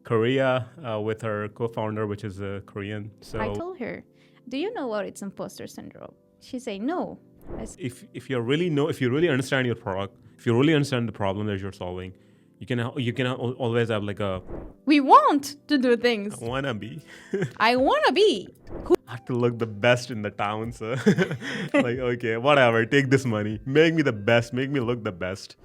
Korea with her co-founder, which is Korean. I told her, do you know what it's imposter syndrome? She said, no. If you really understand your product, if you really understand the problem that you're solving, you can always have like a We want to do things. wanna be. I want to be. I have to look the best in the town, so like okay, whatever, take this money, make me the best, make me look the best.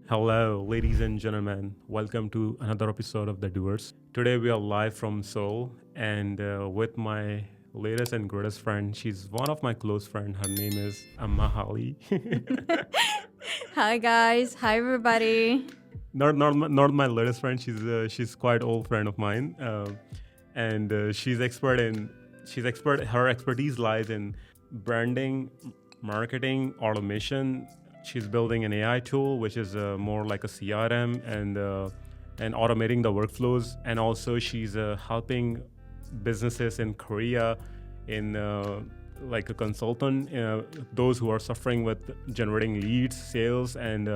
Hello, ladies and gentlemen. Welcome to another episode of the Doers. Today we are live from Seoul, and with my latest and greatest friend. She's one of my close friends. Her name is Amahali. Hi guys. Hi everybody. Not my latest friend. She's quite old friend of mine, and she's expert. Her expertise lies in branding, marketing, automation. She's building an AI tool, which is more like a CRM and automating the workflows. And also, she's helping businesses in Korea in like a consultant, those who are suffering with generating leads, sales, and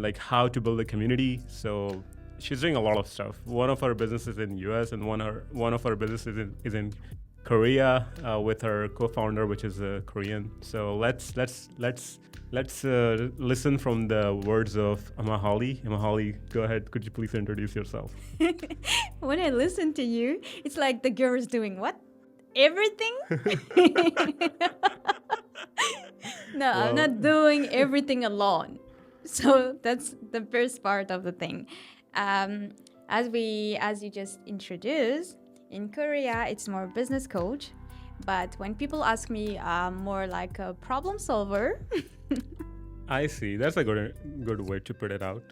like how to build a community. So she's doing a lot of stuff. One of her businesses in US, and one of her businesses is in Korea with her co-founder, which is Korean. So let's listen from the words of Amahali. Amahali, go ahead. Could you please introduce yourself? When I listen to you, it's like the girl is doing what? Everything? No, well, I'm not doing everything alone. So that's the first part of the thing. As you just introduced, in Korea, it's more business coach. But when people ask me, I'm more like a problem solver. I see. That's a good way to put it out.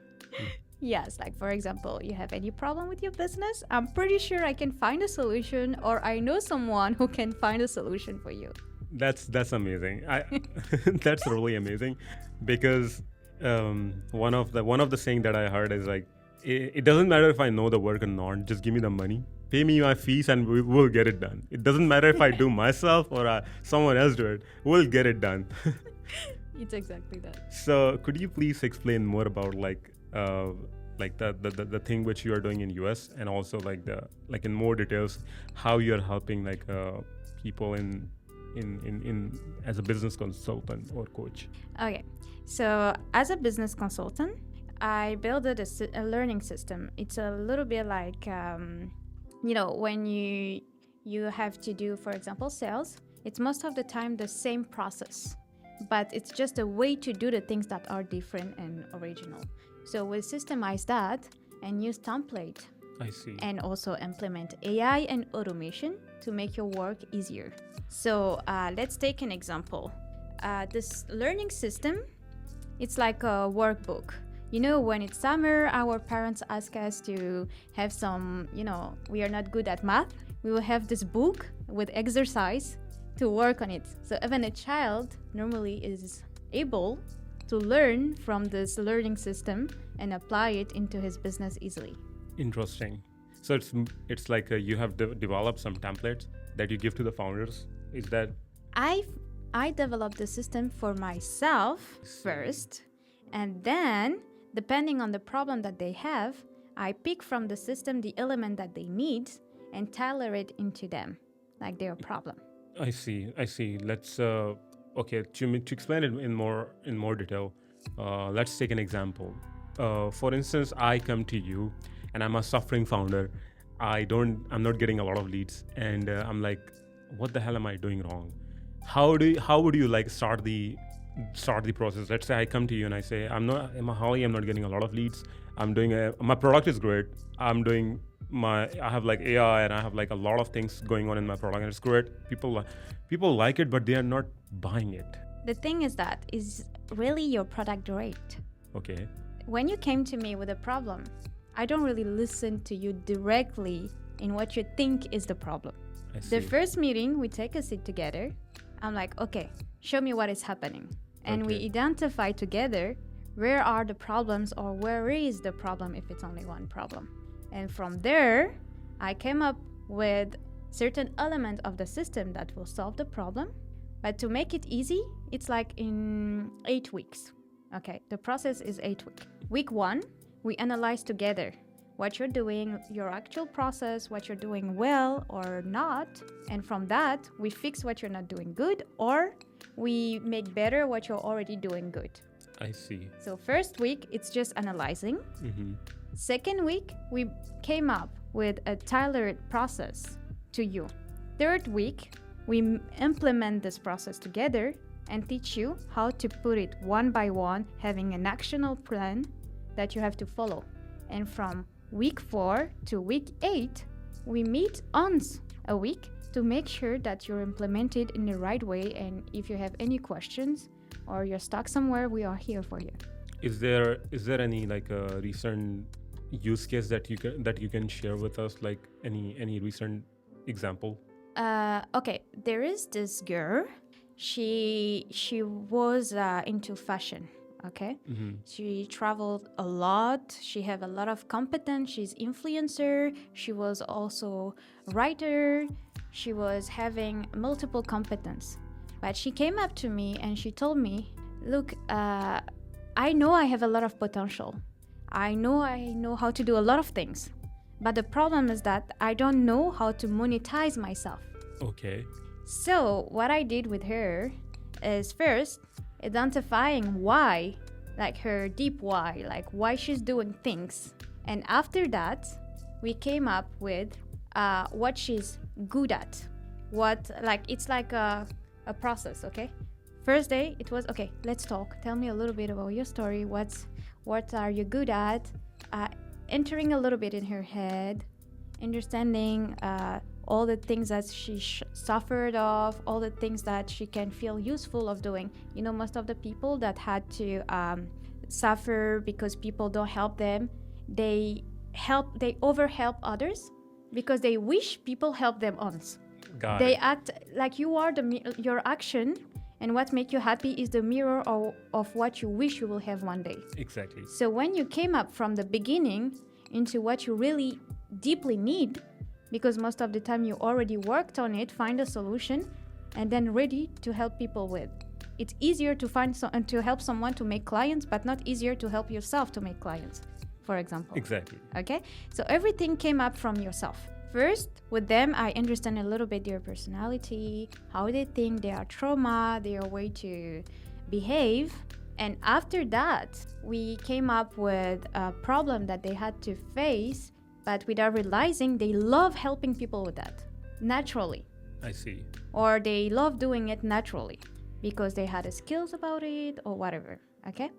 Yes, like for example, you have any problem with your business? I'm pretty sure I can find a solution, or I know someone who can find a solution for you. That's amazing. That's really amazing, because one of the saying that I heard is like, it doesn't matter if I know the work or not. Just give me the money, pay me my fees, and we will get it done. It doesn't matter if I do myself or someone else do it. We'll get it done. It's exactly that. So could you please explain more about like the thing which you are doing in US, and also like in more details how you are helping like people in as a business consultant or coach? Okay, so as a business consultant, I built a learning system. It's a little bit like when you have to do, for example, sales. It's most of the time the same process, but it's just a way to do the things that are different and original. So we'll systemize that and use template. I see. And also implement AI and automation to make your work easier. So let's take an example. This learning system, it's like a workbook. When it's summer, our parents ask us to have some, we are not good at math. We will have this book with exercise to work on it. So even a child normally is able to learn from this learning system and apply it into his business easily. Interesting. So it's like you have developed some templates that you give to the founders. Is that? I developed the system for myself first, and then depending on the problem that they have, I pick from the system the element that they need and tailor it into them, like their problem. I see. Let's okay, to explain it in more detail, let's take an example. For instance, I come to you and I'm a suffering founder. I'm not getting a lot of leads, and I'm like, what the hell am I doing wrong? How would you like start the process? Let's say I come to you and I say, I'm not getting a lot of leads. My product is great. I have like AI, and I have like a lot of things going on in my product, and it's great. People like it, but they are not buying it. The thing is that is really your product great? Okay. When you came to me with a problem, I don't really listen to you directly in what you think is the problem. I see. The first meeting, we take a seat together. I'm like, okay, show me what is happening. And we identify together where are the problems, or where is the problem if it's only one problem. And from there, I came up with certain element of the system that will solve the problem. But to make it easy, it's like in 8 weeks. Okay, the process is 8 weeks. Week 1, we analyze together what you're doing, your actual process, what you're doing well or not. And from that, we fix what you're not doing good, or we make better what you're already doing good. I see. So first week, it's just analyzing. Second week, we came up with a tailored process to you. Third week, we implement this process together and teach you how to put it one by one, having an actionable plan that you have to follow. And from week 4 to week 8, we meet once a week to make sure that you're implemented in the right way. And if you have any questions or you're stuck somewhere, we are here for you. Is there any like a recent use case that you can share with us, like any recent example? Okay, there is this girl. She was into fashion. Okay, she traveled a lot. She have a lot of competence. She's influencer. She was also writer. She was having multiple competence. But she came up to me and she told me, "Look, I know I have a lot of potential. I know how to do a lot of things. But the problem is that I don't know how to monetize myself." Okay. So what I did with her is first identifying why, like her deep why, like why she's doing things. And after that, we came up with what she's good at. It's like a process, okay? First day, it was, okay, let's talk. Tell me a little bit about your story. What are you good at? Entering a little bit in her head, understanding all the things that she suffered of, all the things that she can feel useful of doing. You know, most of the people that had to suffer because people don't help them, they overhelp others because they wish people help them once. They act like you are your action, and what makes you happy is the mirror of what you wish you will have one day. Exactly. So when you came up from the beginning into what you really deeply need, because most of the time you already worked on it, find a solution, and then ready to help people with. It's easier to to help someone to make clients, but not easier to help yourself to make clients, for example. Exactly. Okay? So everything came up from yourself. First, with them, I understand a little bit their personality, how they think, their trauma, their way to behave. And after that, we came up with a problem that they had to face, but without realizing they love helping people with that naturally. I see. Or they love doing it naturally because they had the skills about it or whatever. Okay?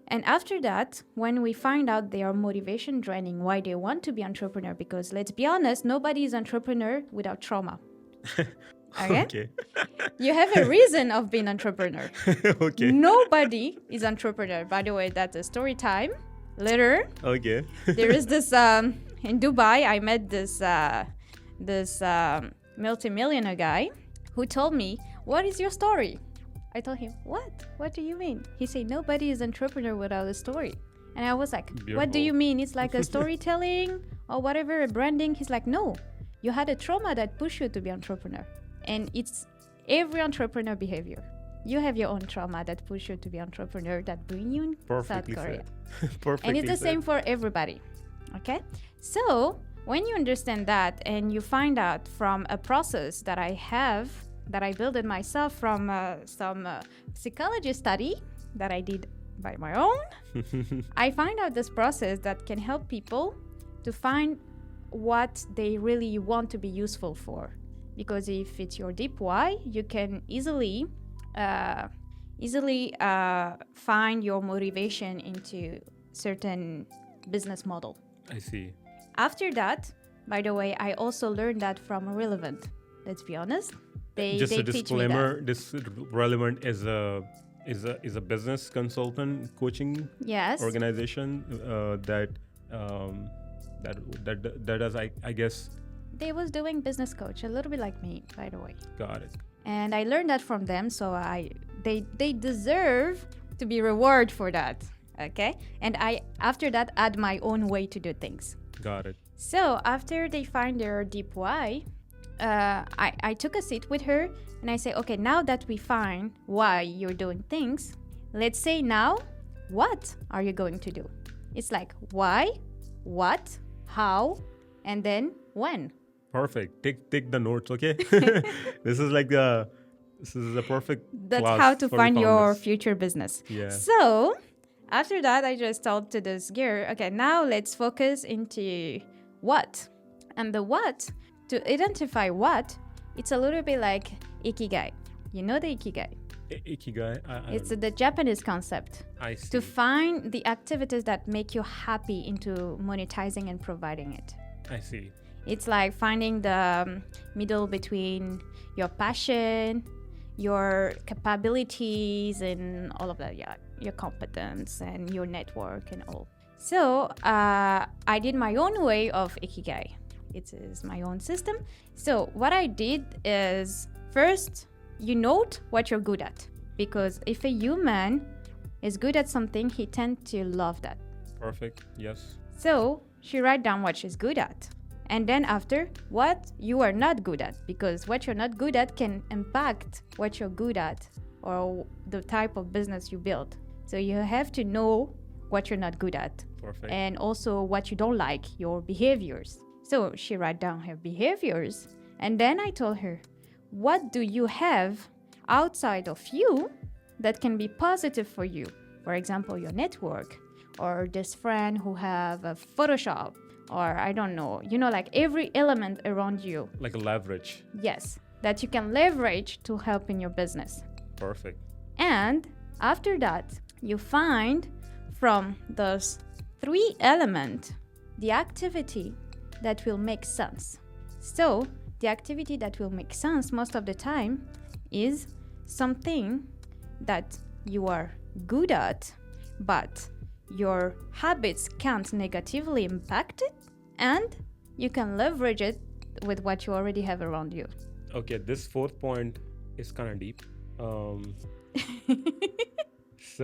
And after that, when we find out their motivation draining, why they want to be entrepreneur, because let's be honest, nobody is entrepreneur without trauma. Okay? Okay. You have a reason of being entrepreneur. Okay. Nobody is entrepreneur. By the way, that's a story time. Later. Okay. There is this in Dubai. I met this multimillionaire guy who told me, "What is your story?" I told him, "What? What do you mean?" He said, "Nobody is entrepreneur without a story." And I was like, Beautiful. "What do you mean? It's like a storytelling or whatever, a branding?" He's like, "No, you had a trauma that pushed you to be entrepreneur, and it's every entrepreneur behavior. You have your own trauma that push you to be entrepreneur, that bring you in Perfectly South Korea." Perfectly And it's the said. same for everybody. Okay? So when you understand that and you find out from a process that I have, that I built it myself from some psychology study that I did by my own, I find out this process that can help people to find what they really want to be useful for. Because if it's your deep why, you can easily find your motivation into certain business model. I see. After that, by the way, I also learned that from Relevant. Let's be honest. Just they a teach me disclaimer: that. this Relevant is a business consultant coaching Yes. organization that does I guess. They was doing business coach, a little bit like me, by the way. Got it. And I learned that from them, so they deserve to be rewarded for that. Okay? And I after that add my own way to do things. Got it. So after they find their deep why, I took a seat with her and I say, okay, now that we find why you're doing things, let's say now what are you going to do? It's like why, what, how, and then when. Perfect. Take the notes, okay? This is a perfect That's class how to for find your founders. future business. Yeah. So after that, I just told to this girl, okay, now let's focus into what. And the what, to identify what, it's a little bit like ikigai. You know the ikigai? Ikigai. It's the Japanese concept. I see. To find the activities that make you happy into monetizing and providing it. I see. It's like finding the middle between your passion, your capabilities, and all of that. Yeah, your competence and your network and all. So I did my own way of ikigai. It is my own system. So what I did is first you note what you're good at, because if a human is good at something, he tends to love that. Perfect. Yes. So she write down what she's good at. And then after, what you are not good at, because what you're not good at can impact what you're good at or the type of business you build. So you have to know what you're not good at. Perfect. And also what you don't like, your behaviors. So she write down her behaviors. And then I told her, what do you have outside of you that can be positive for you? For example, your network, or this friend who have a Photoshop, or I don't know, like every element around you. Like a leverage. Yes, that you can leverage to help in your business. Perfect. And after that, you find from those 3 elements the activity that will make sense. So the activity that will make sense most of the time is something that you are good at, but your habits can't negatively impact it, and you can leverage it with what you already have around you. Okay, this 4th point is kind of deep. So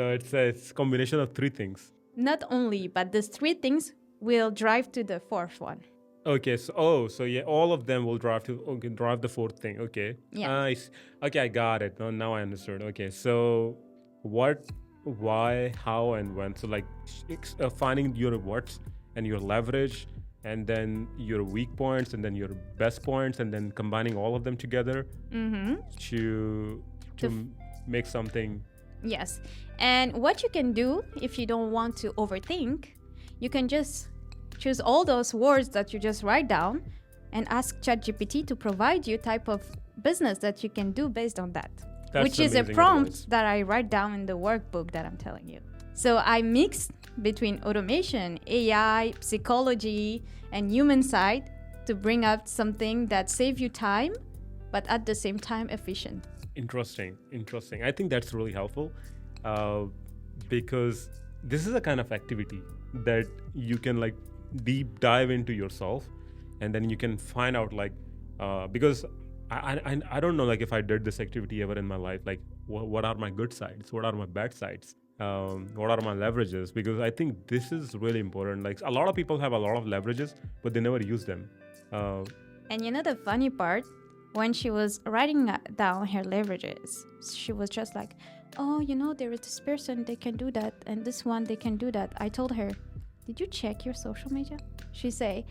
it's a combination of 3 things. Not only, but these 3 things will drive to the 4th one. Okay, so yeah, all of them will drive the 4th thing. Okay. Yeah. Nice. Okay, I got it. Now I understood. Okay, so what, why, how, and when. So like finding your what's and your leverage, and then your weak points, and then your best points, and then combining all of them together to make something. Yes. And what you can do if you don't want to overthink, you can just choose all those words that you just write down and ask ChatGPT to provide you type of business that you can do based on that. That's which is a amazing prompt advice. that I write down in the workbook that I'm telling you. So I mixed between automation, AI, psychology, and human side to bring up something that saves you time, but at the same time efficient. Interesting. I think that's really helpful because this is a kind of activity that you can like deep dive into yourself, and then you can find out like because I don't know like if I did this activity ever in my life, like what are my good sides, what are my bad sides, what are my leverages, because I think this is really important. Like a lot of people have a lot of leverages but they never use them. And the funny part, when she was writing down her leverages, she was just like, oh, there is this person, they can do that, and this one, they can do that. I told her, did you check your social media? She say,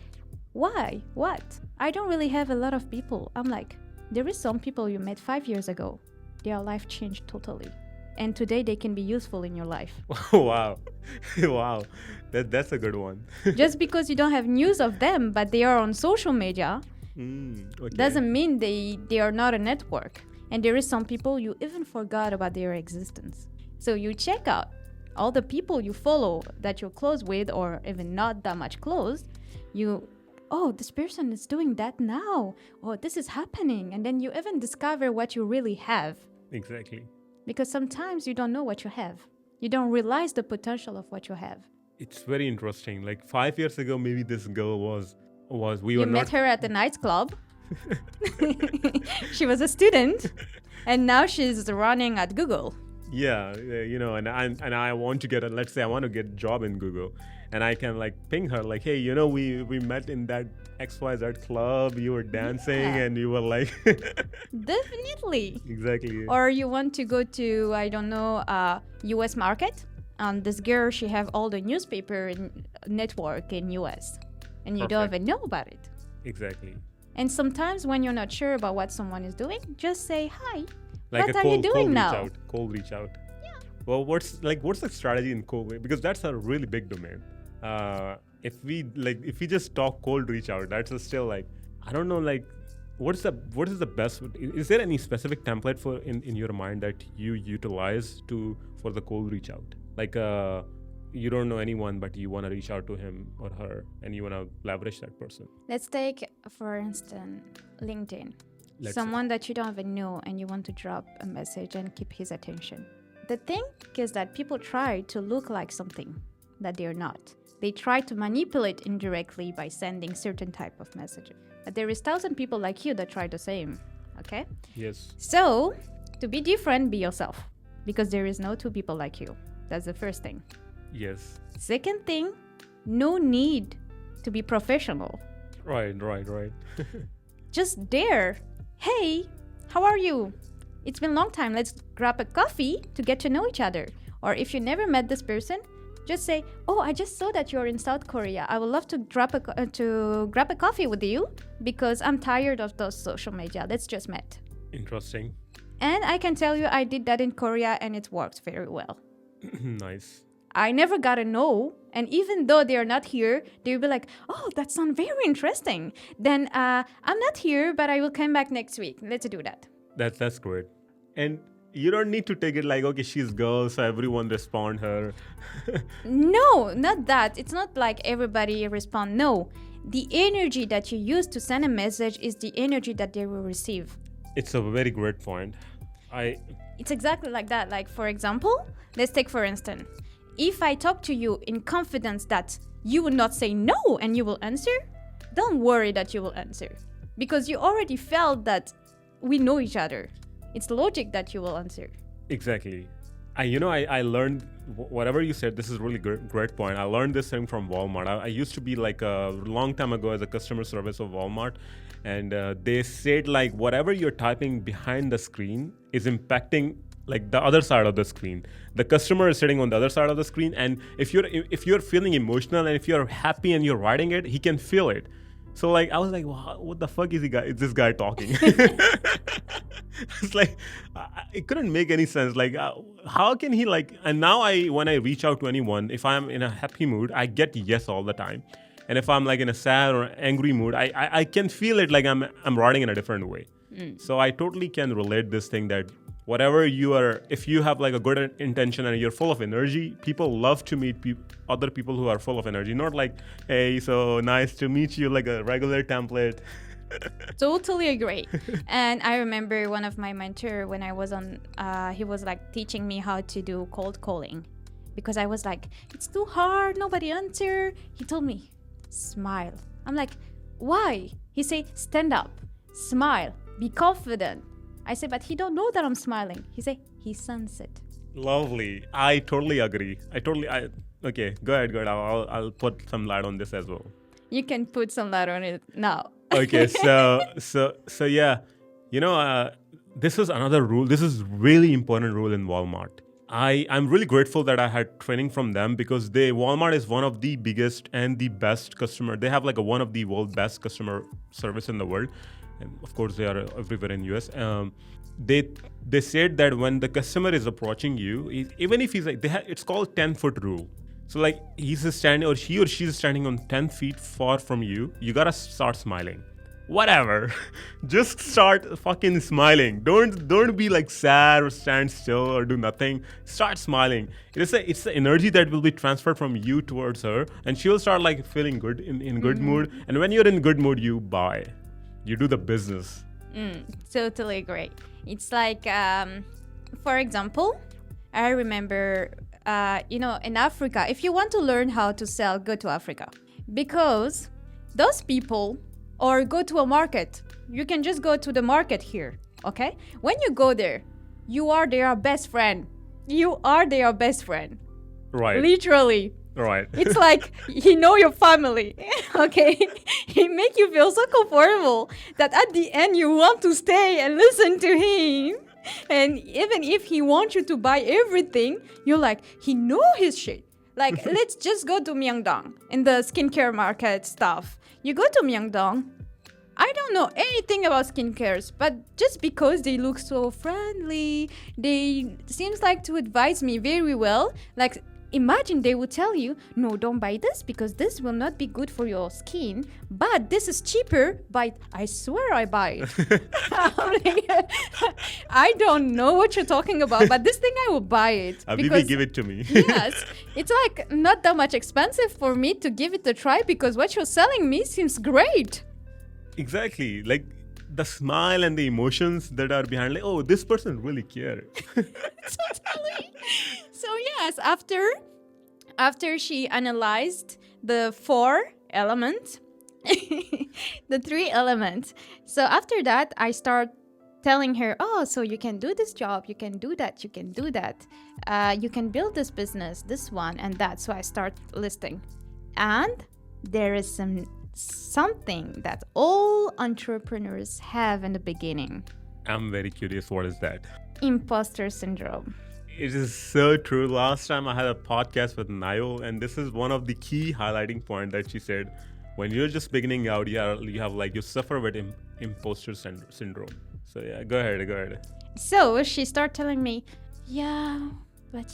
why? What? I don't really have a lot of people. I'm like, there is some people you met 5 years ago. Their life changed totally. And today they can be useful in your life. Wow. Wow. That's a good one. Just because you don't have news of them, but they are on social media, Okay. doesn't mean they are not a network. And there is some people you even forgot about their existence. So you check out all the people you follow that you're close with, or even not that much close. Oh, this person is doing that now. Oh, this is happening. And then you even discover what you really have. Exactly. Because sometimes you don't know what you have. You don't realize the potential of what you have. It's very interesting. Like 5 years ago, maybe this girl was we You were met not. her at the nightclub. She was a student. And now she's running at Google. Yeah, and I want to get let's say I want to get a job in Google, and I can like ping her like, hey, we met in that XYZ club, you were dancing, Yeah. and you were like. Definitely. Exactly. Or you want to go to, I don't know, US market this girl, she have all the newspaper network in US, and you don't Perfect. even know about it. Exactly. And sometimes when you're not sure about what someone is doing, just say hi. Like What a are you doing cold now? reach out. Cold reach out. Well, what's the strategy in cold? Because that's a really big domain. If we just talk cold reach out, that's still like, I don't know, like what is the best? Is there any specific template for in your mind that you utilize for the cold reach out? Like you don't know anyone, but you want to reach out to him or her, and you want to leverage that person. Let's take, for instance, LinkedIn. Let's Someone that you don't even know and you want to drop a message and keep his attention. The thing is that people try to look like something that they're not. They try to manipulate indirectly by sending certain type of messages. But there is 1,000 people like you that try the same, okay? Yes. So, to be different, be yourself. Because there is no two people like you. That's the first thing. Yes. Second thing, no need to be professional. Right. Just dare. Hey, how are you? It's been a long time. Let's grab a coffee to get to know each other. Or if you never met this person, just say, "Oh, I just saw that you're in South Korea. I would love to grab a coffee with you because I'm tired of those social media. Let's just meet." Interesting. And I can tell you, I did that in Korea and it worked very well. Nice. I never got a no, and even though they are not here, they will be like, "Oh, that sounds very interesting. Then I'm not here, but I will come back next week. Let's do that." That's great. And you don't need to take it like, okay, she's girl, so everyone respond her. No, not that. It's not like everybody respond. No, the energy that you use to send a message is the energy that they will receive. It's a very great point. It's exactly like that. Like, for example, let's take for instance, if I talk to you in confidence that you will not say no and you will answer, don't worry that you will answer. Because you already felt that we know each other. It's logic that you will answer. Exactly. I learned whatever you said. This is really great point. I learned this thing from Walmart. I used to be like a long time ago as a customer service of Walmart, and they said like whatever you're typing behind the screen is impacting like the other side of the screen. The customer is sitting on the other side of the screen, and if you're feeling emotional and if you're happy and you're writing it, he can feel it. So like I was like, wow, what the fuck is this guy talking? It's like it couldn't make any sense. Like how can he like? And now when I reach out to anyone, if I'm in a happy mood, I get yes all the time. And if I'm like in a sad or angry mood, I can feel it like I'm writing in a different way. So I totally can relate this thing that whatever you are, if you have like a good intention and you're full of energy, people love to meet other people who are full of energy. Not like, hey, so nice to meet you, like a regular template. Totally agree. And I remember one of my mentor when I was on, he was like teaching me how to do cold calling because I was like, it's too hard, nobody answer. He told me, smile. I'm like, why? He said, stand up, smile, be confident. I said, but he don't know that I'm smiling. He said, he sensed it. Lovely. I totally agree. Okay, go ahead. I'll put some light on this as well. You can put some light on it now. Okay, so yeah, this is another rule. This is really important rule in Walmart. I'm really grateful that I had training from them because Walmart is one of the biggest and the best customer. They have like one of the world's best customer service in the world. And of course, they are everywhere in US. They said that when the customer is approaching you, even if he's like, it's called 10-foot rule. So like he or she is standing on 10 feet far from you, you gotta start smiling. Whatever, just start fucking smiling. Don't be like sad or stand still or do nothing. Start smiling. It's the energy that will be transferred from you towards her, and she will start like feeling good in good mood. And when you're in good mood, you buy. You do the business. Totally agree. It's like, for example, I remember, in Africa, if you want to learn how to sell, go to Africa. Because those people, or go to a market. You can just go to the market here, okay? When you go there, you are their best friend. You are their best friend. Right. Literally. Right. It's like he know your family, okay? He make you feel so comfortable that at the end you want to stay and listen to him. And even if he wants you to buy everything, you're like, he know his shit. Like, let's just go to Myeongdong in the skincare market stuff. You go to Myeongdong. I don't know anything about skincares, but just because they look so friendly, they seems like to advise me very well. Like, imagine they would tell you, no, don't buy this because this will not be good for your skin. But this is cheaper. Buy it. I swear I buy it. I'm like, I don't know what you're talking about, but this thing I will buy it. Abibi, give it to me. Yes, it's like not that much expensive for me to give it a try because what you're selling me seems great. Exactly. Like the smile and the emotions that are behind, like, oh, this person really cares. Totally. So yes, after she analyzed the 4 elements, the 3 elements. So after that, I start telling her, oh, so you can do this job, you can do that, you can do that. You can build this business, this one and that. So I start listing. And there is something that all entrepreneurs have in the beginning. I'm very curious, what is that? Imposter syndrome. It is so true. Last time I had a podcast with Nayo, and this is one of the key highlighting point that she said. When you're just beginning out, you suffer with imposter syndrome. So yeah, go ahead. So she started telling me, yeah, but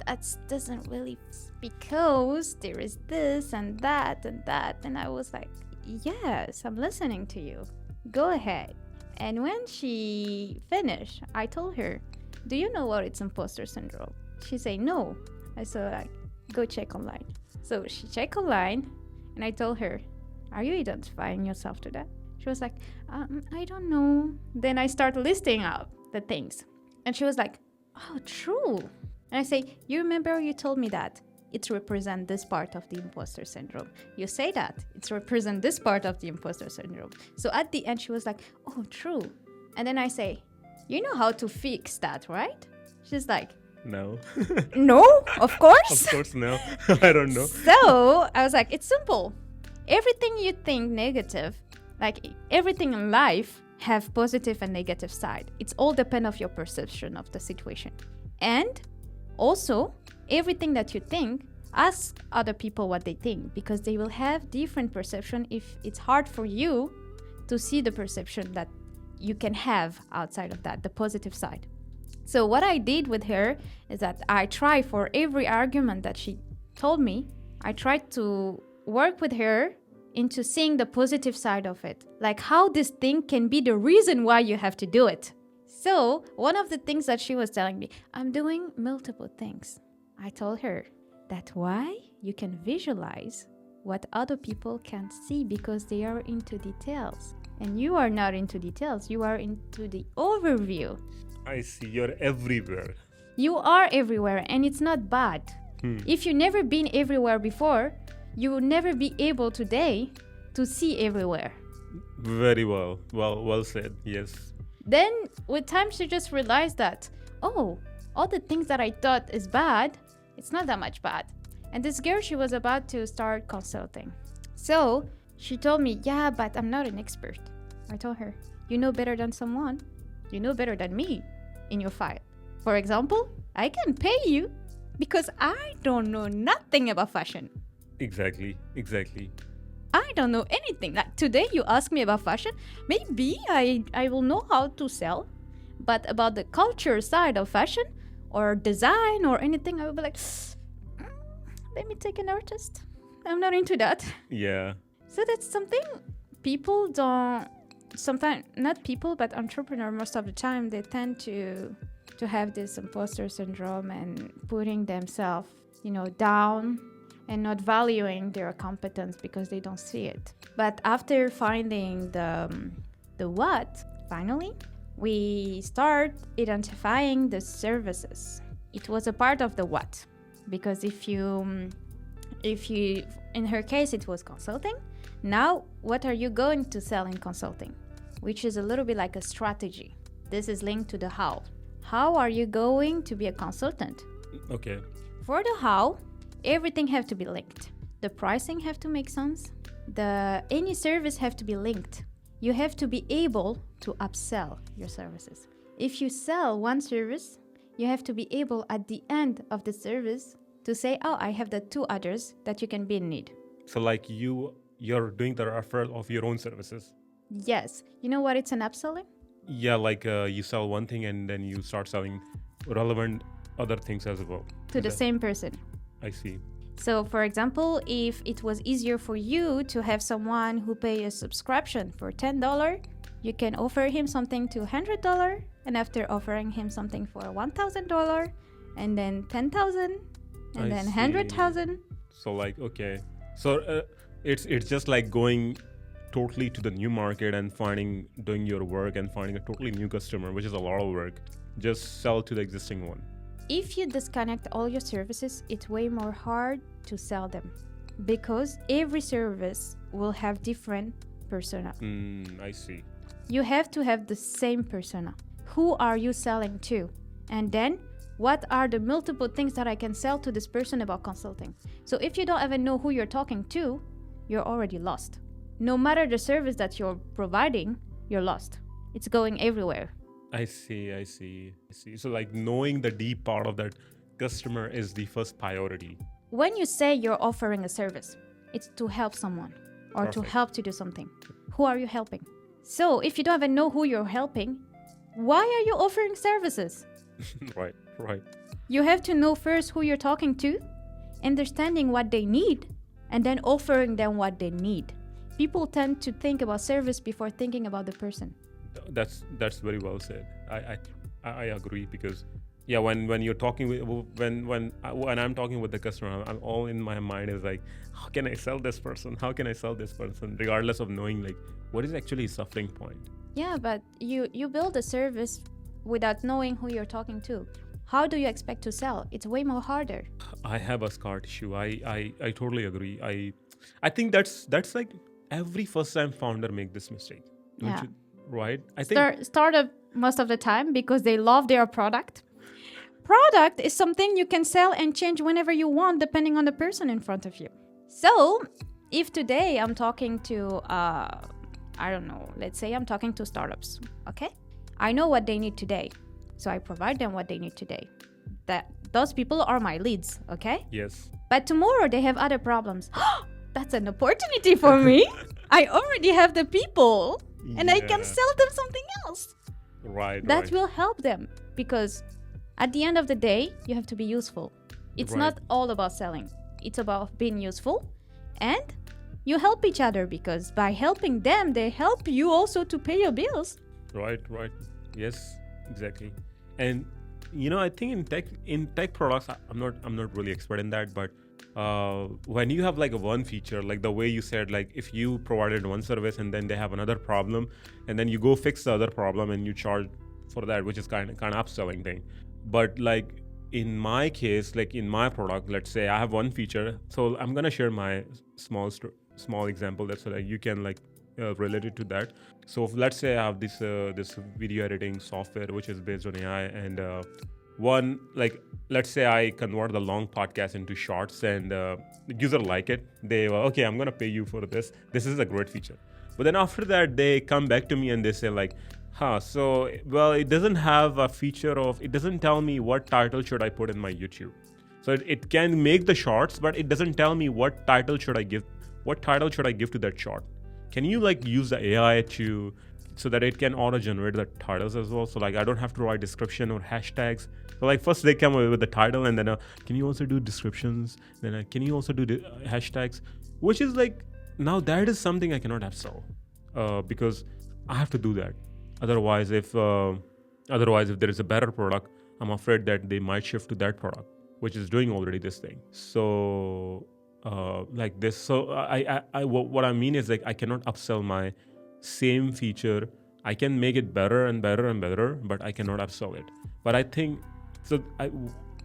that doesn't really, because there is this and that and that. And I was like, yes, I'm listening to you. Go ahead. And when she finished, I told her, do you know what it's imposter syndrome? She said, no. I said, like, go check online. So she checked online and I told her, are you identifying yourself to that? She was like, I don't know. Then I start listing out the things. And she was like, oh, true. And I say, you remember you told me that it represents this part of the imposter syndrome. You say that it represents this part of the imposter syndrome. So at the end, she was like, oh, true. And then I say, you know how to fix that, right? She's like, no. No, of course. Of course, no. I don't know. So I was like, it's simple. Everything you think negative, like everything in life, have positive and negative side. It's all depend of your perception of the situation. And also, everything that you think, ask other people what they think, because they will have different perception if it's hard for you to see the perception that you can have outside of that, the positive side. So what I did with her is that I try for every argument that she told me, I tried to work with her into seeing the positive side of it, like how this thing can be the reason why you have to do it. So one of the things that she was telling me, I'm doing multiple things. I told her that's why you can visualize what other people can't see, because they are into details. And you are not into details, you are into the overview. I see, you're everywhere. You are everywhere, and it's not bad. If you've never been everywhere before, you will never be able today to see everywhere. Very well. Well said, yes. Then with time, she just realized that, oh, all the things that I thought is bad, it's not that much bad. And this girl, she was about to start consulting. So she told me, yeah, but I'm not an expert. I told her, you know better than someone. You know better than me in your file. For example, I can pay you because I don't know nothing about fashion. Exactly. I don't know anything. Like today you ask me about fashion, maybe I will know how to sell, but about the culture side of fashion or design or anything, I will be like, let me take an artist. I'm not into that. Yeah. So that's something people don't, sometimes not people, but entrepreneurs most of the time, they tend to have this imposter syndrome and putting themselves, down and not valuing their competence because they don't see it. But after finding the what, finally, we start identifying the services. It was a part of the what, because if you, in her case, it was consulting. Now, what are you going to sell in consulting? Which is a little bit like a strategy. This is linked to the how. How are you going to be a consultant? Okay. For the how, everything have to be linked. The pricing have to make sense. Any service have to be linked. You have to be able to upsell your services. if you sell one service, you have to be able at the end of the service to say, oh, I have the 2 others that you can be in need. So like you're doing the referral of your own services. Yes. You know what it's an upselling? Yeah, like you sell one thing and then you start selling relevant other things as well. To the same person. I see. So, for example, if it was easier for you to have someone who pay a subscription for $10, you can offer him something to $100, and after offering him something for $1,000, and then $10,000, and then $100,000. So like, okay, so it's just like going totally to the new market and doing your work and finding a totally new customer, which is a lot of work. Just sell to the existing one. If you disconnect all your services, it's way more hard to sell them because every service will have different persona. I see. You have to have the same persona. Who are you selling to? And then what are the multiple things that I can sell to this person about consulting? So if you don't even know who you're talking to, you're already lost. No matter the service that you're providing, you're lost. It's going everywhere. I see. So like knowing the deep part of that customer is the first priority. When you say you're offering a service, it's to help someone or Perfect. to help to do something. Who are you helping? So if you don't even know who you're helping, why are you offering services? Right. You have to know first who you're talking to, understanding what they need, and then offering them what they need. People tend to think about service before thinking about the person. That's very well said. I agree because yeah, when you're talking with when I'm talking with the customer, I'm all in my mind is like, how can I sell this person? How can I sell this person? Regardless of knowing like what is actually his suffering point. Yeah, but you build a service without knowing who you're talking to. How do you expect to sell? It's way more harder. I have a scar tissue. I totally agree. I think that's like every first time founder make this mistake. Yeah. Right? I think Startup most of the time because they love their product. Product is something you can sell and change whenever you want depending on the person in front of you. So if today I'm talking to, I don't know, let's say I'm talking to startups, okay? I know what they need today. So I provide them what they need today. Those people are my leads, okay? yes. But tomorrow they have other problems. That's an opportunity for me. I already have the people and I can sell them something else. Right. That will help them because at the end of the day, you have to be useful. It's not all about selling. It's about being useful and you help each other because by helping them, they help you also to pay your bills. Right. Yes, exactly. And I think in tech products, I'm not really expert in that, but when you have like a one feature, like the way you said, like if you provided one service and then they have another problem and then you go fix the other problem and you charge for that, which is kind of upselling thing. But like in my case, like in my product, let's say I have one feature. So I'm going to share my small example that's so that you can like relate it to that. So let's say I have this video editing software, which is based on AI and one, like, let's say I convert the long podcast into shorts and the user like it. They were, okay, I'm going to pay you for this. This is a great feature. But then after that, they come back to me and they say like, so, well, it doesn't have a feature it doesn't tell me what title should I put in my YouTube. So it can make the shorts, but it doesn't tell me what title should I give to that short. Can you like use the AI so that it can auto-generate the titles as well? So like I don't have to write description or hashtags. So like first they come with the title and then can you also do descriptions? Then can you also do the hashtags? Which is like, now that is something I cannot upsell because I have to do that. Otherwise, if there is a better product, I'm afraid that they might shift to that product, which is doing already this thing. So like this. So what I mean is like I cannot upsell my same feature. I can make it better and better and better, but I cannot upsell it. But I think so.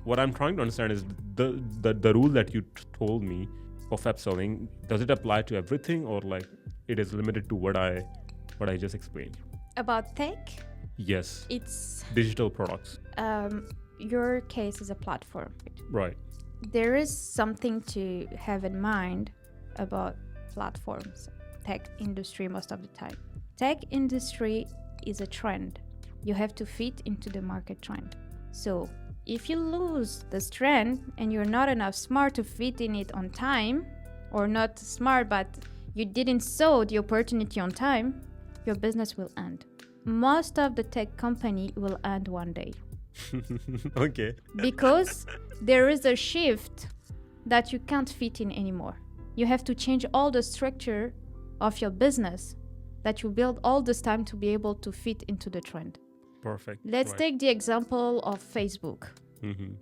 What I'm trying to understand is the rule that you told me of upselling. Does it apply to everything, or like it is limited to what I just explained? About tech? Yes. It's digital products. Your case is a platform. Right. There is something to have in mind about platforms, tech industry most of the time. Tech industry is a trend. You have to fit into the market trend. So if you lose this trend and you're not enough smart to fit in it on time, or not smart but you didn't saw the opportunity on time, your business will end. Most of the tech company will end one day. Okay. Because there is a shift that you can't fit in anymore. You have to change all the structure of your business that you build all this time to be able to fit into the trend. Perfect. Let's take the example of Facebook. Mm-hmm.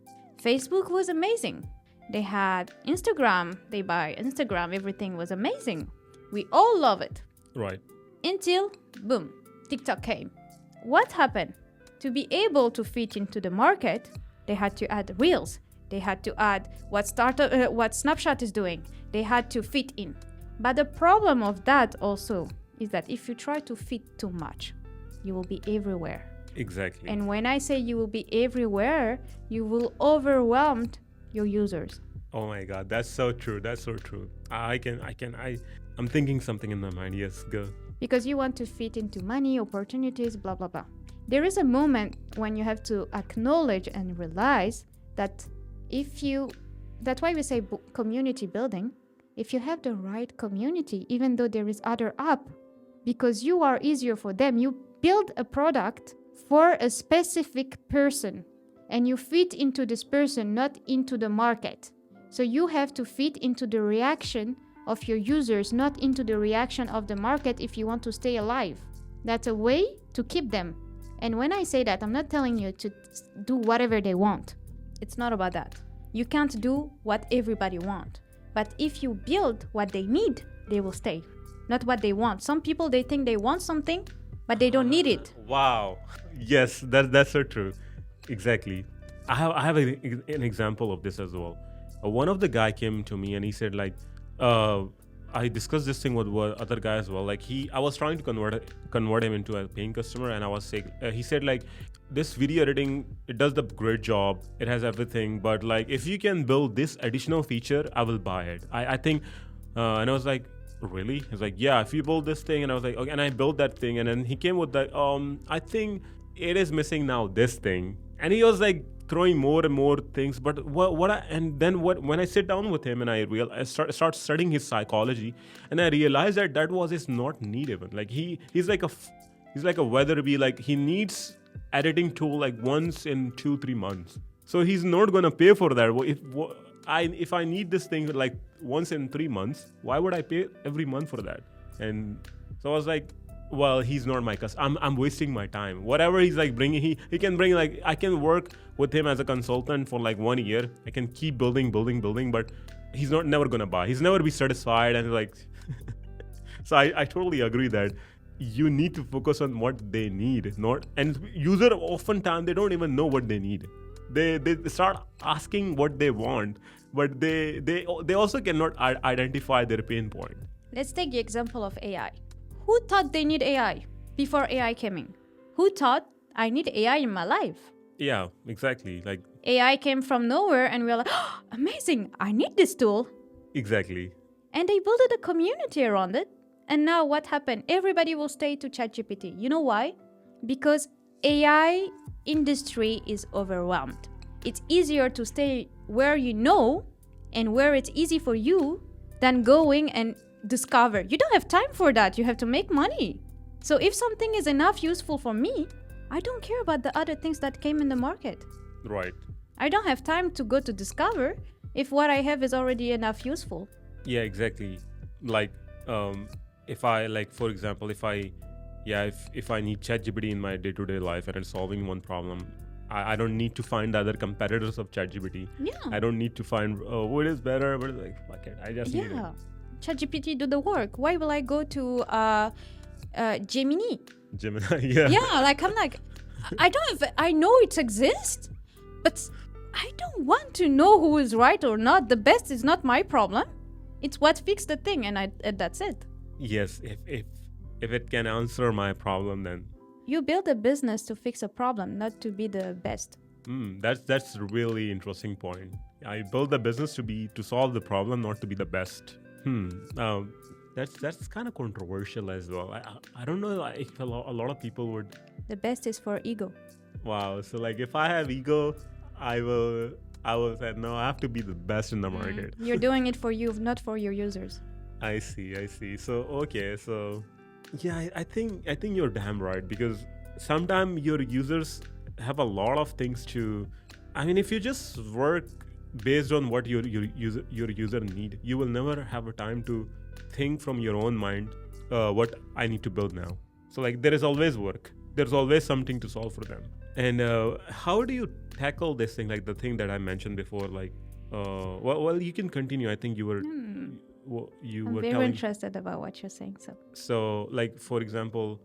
Facebook was amazing. They had Instagram. They buy Instagram. Everything was amazing. We all love it. Right. Until, boom, TikTok came. What happened? To be able to fit into the market, they had to add Reels. They had to add what Snapchat is doing. They had to fit in. But the problem of that also is that if you try to fit too much, you will be everywhere. Exactly. And when I say you will be everywhere, you will overwhelm your users. Oh my God, that's so true. That's so true. I'm thinking something in my mind. Yes, go. Because you want to fit into money, opportunities, blah, blah, blah. There is a moment when you have to acknowledge and realize that that's why we say community building. If you have the right community, even though there is other app, because you are easier for them, you build a product for a specific person and you fit into this person, not into the market. So you have to fit into the reaction of your users, not into the reaction of the market if you want to stay alive. That's a way to keep them. And when I say that, I'm not telling you to do whatever they want. It's not about that. You can't do what everybody wants. But if you build what they need, they will stay, not what they want. Some people, they think they want something, but they don't need it. Wow. Yes, that's so true. Exactly. I have an example of this as well. One of the guy came to me and he said like, I discussed this thing with other guy as well. Like I was trying to convert him into a paying customer, and I was saying, he said like, this video editing, it does the great job. It has everything, but like if you can build this additional feature, I will buy it. I think, and I was like, really? He's like, yeah, if you build this thing, and I was like, okay, and I built that thing, and then he came with that. I think it is missing now this thing, and he was like throwing more and more things. But when I sit down with him and I start studying his psychology, and I realized that was his not need even. Like he's like a weather bee. Like he needs editing tool like once in 2-3 months. So he's not gonna pay for that. If I need this thing like once in 3 months, why would I pay every month for that? And so I was like, well, he's not my customer. I'm wasting my time. Whatever he's like bringing, he can bring, like, I can work with him as a consultant for like 1 year. I can keep building, but he's never gonna buy. He's never be satisfied, and like, so I totally agree that you need to focus on what they need, and user oftentimes they don't even know what they need. They start asking what they want, but they also cannot identify their pain point. Let's take the example of AI. Who thought they need AI before AI came in? Who thought I need AI in my life? Yeah, exactly. Like AI came from nowhere and we were like, oh, amazing, I need this tool. Exactly. And they built a community around it. And now what happened? Everybody will stay to ChatGPT. You know why? Because AI industry is overwhelmed. It's easier to stay where you know and where it's easy for you than going and discover. You don't have time for that. You have to make money. So if something is enough useful for me, I don't care about the other things that came in the market. Right. I don't have time to go to discover if what I have is already enough useful. Yeah, exactly. Like, if I, like, for example, if I need ChatGPT in my day-to-day life and it's solving one problem, I don't need to find the other competitors of ChatGPT. Yeah. I don't need to find what is better, but like, fuck it, I just need it. ChatGPT do the work. Why will I go to Gemini? Yeah. Yeah, like I'm like, I know it exists, but I don't want to know who is right or not. The best is not my problem. It's what fixed the thing, and that's it. Yes, if it can answer my problem, then you build a business to fix a problem, not to be the best. That's a really interesting point. I build the business to solve the problem, not to be the best. That's kind of controversial as well. I don't know if a lot of people would The best is for ego. Wow. So like if I have ego, I will say no, I have to be the best in the market. You're doing it for you, not for your users. I see. So okay, so yeah, I think you're damn right, because sometimes your users have a lot of things to. I mean, if you just work based on what your user need, you will never have a time to think from your own mind what I need to build now. So like there is always work. There's always something to solve for them. And how do you tackle this thing, like the thing that I mentioned before, like well, you can continue. I think you were. I'm very interested about what you're saying. So like, for example,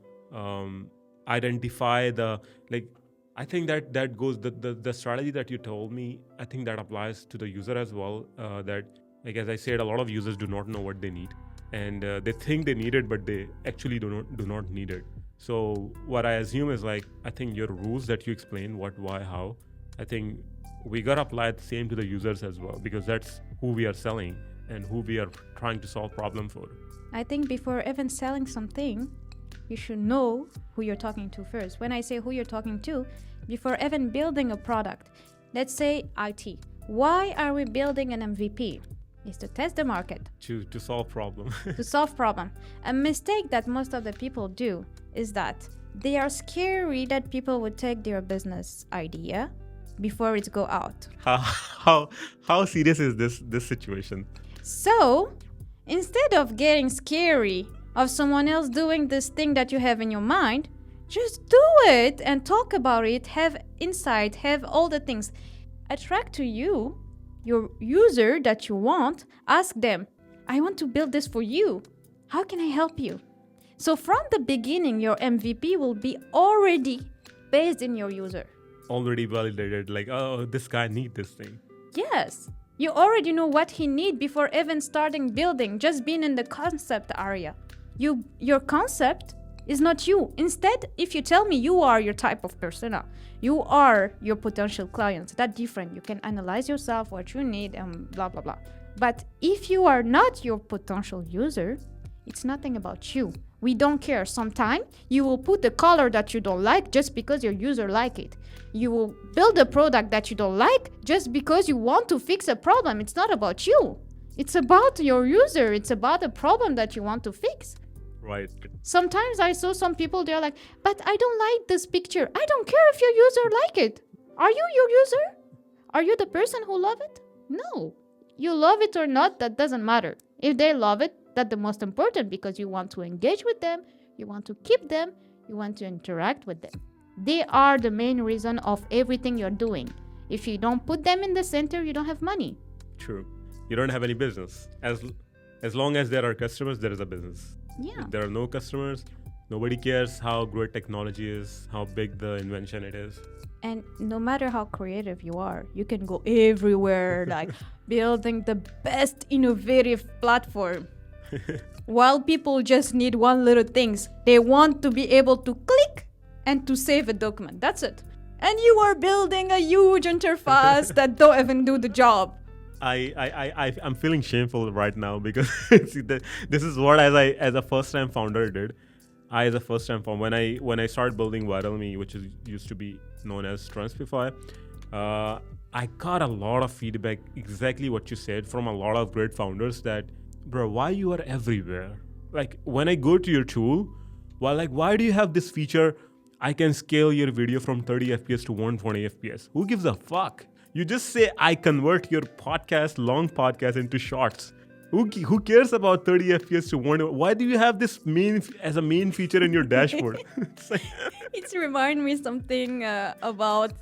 identify the, like, I think that goes, the strategy that you told me, I think that applies to the user as well. That, like, as I said, a lot of users do not know what they need, and they think they need it, but they actually do not need it. So what I assume is, like, I think your rules that you explain, what, why, how, I think we gotta apply the same to the users as well, because that's who we are selling and who we are trying to solve problem for. I think before even selling something, you should know who you're talking to first. When I say who you're talking to, before even building a product, let's say IT. Why are we building an MVP? It's to test the market. To solve problem. To solve problem. A mistake that most of the people do is that they are scary that people would take their business idea before it go out. How serious is this situation? So, instead of getting scary of someone else doing this thing that you have in your mind, just do it and talk about it, have insight, have all the things. Attract to you your user that you want, ask them, I want to build this for you. How can I help you? So from the beginning, your MVP will be already based in your user. Already validated, like, oh, this guy needs this thing. Yes. You already know what he needs before even starting building, just being in the concept area. Your concept is not you. Instead, if you tell me you are your type of persona, you are your potential clients, that's different. You can analyze yourself, what you need, and blah, blah, blah. But if you are not your potential user, it's nothing about you. We don't care. Sometimes you will put the color that you don't like just because your user like it. You will build a product that you don't like just because you want to fix a problem. It's not about you. It's about your user. It's about a problem that you want to fix. Right. Sometimes I saw some people, they're like, but I don't like this picture. I don't care if your user like it. Are you your user? Are you the person who love it? No. You love it or not, that doesn't matter. If they love it, that's the most important, because you want to engage with them, you want to keep them, you want to interact with them. They are the main reason of everything you're doing. If you don't put them in the center, you don't have money. True. You don't have any business. As long as there are customers, there is a business. Yeah. If there are no customers, nobody cares how great technology is, how big the invention it is. And no matter how creative you are, you can go everywhere, like building the best innovative platform. While people just need one little things. They want to be able to click and to save a document. That's it. And you are building a huge interface that don't even do the job. I'm feeling shameful right now, because this is what as a first time founder did. As a first time founder, when I started building ViralMe, which used to be known as Transfify, I got a lot of feedback, exactly what you said, from a lot of great founders that, bro, why you are everywhere? Like, when I go to your tool, why do you have this feature? I can scale your video from 30 FPS to 120 FPS. Who gives a fuck? You just say, I convert your long podcast into shorts. Who cares about 30 FPS to 1? Why do you have this as a main feature in your dashboard? It's remind me something about,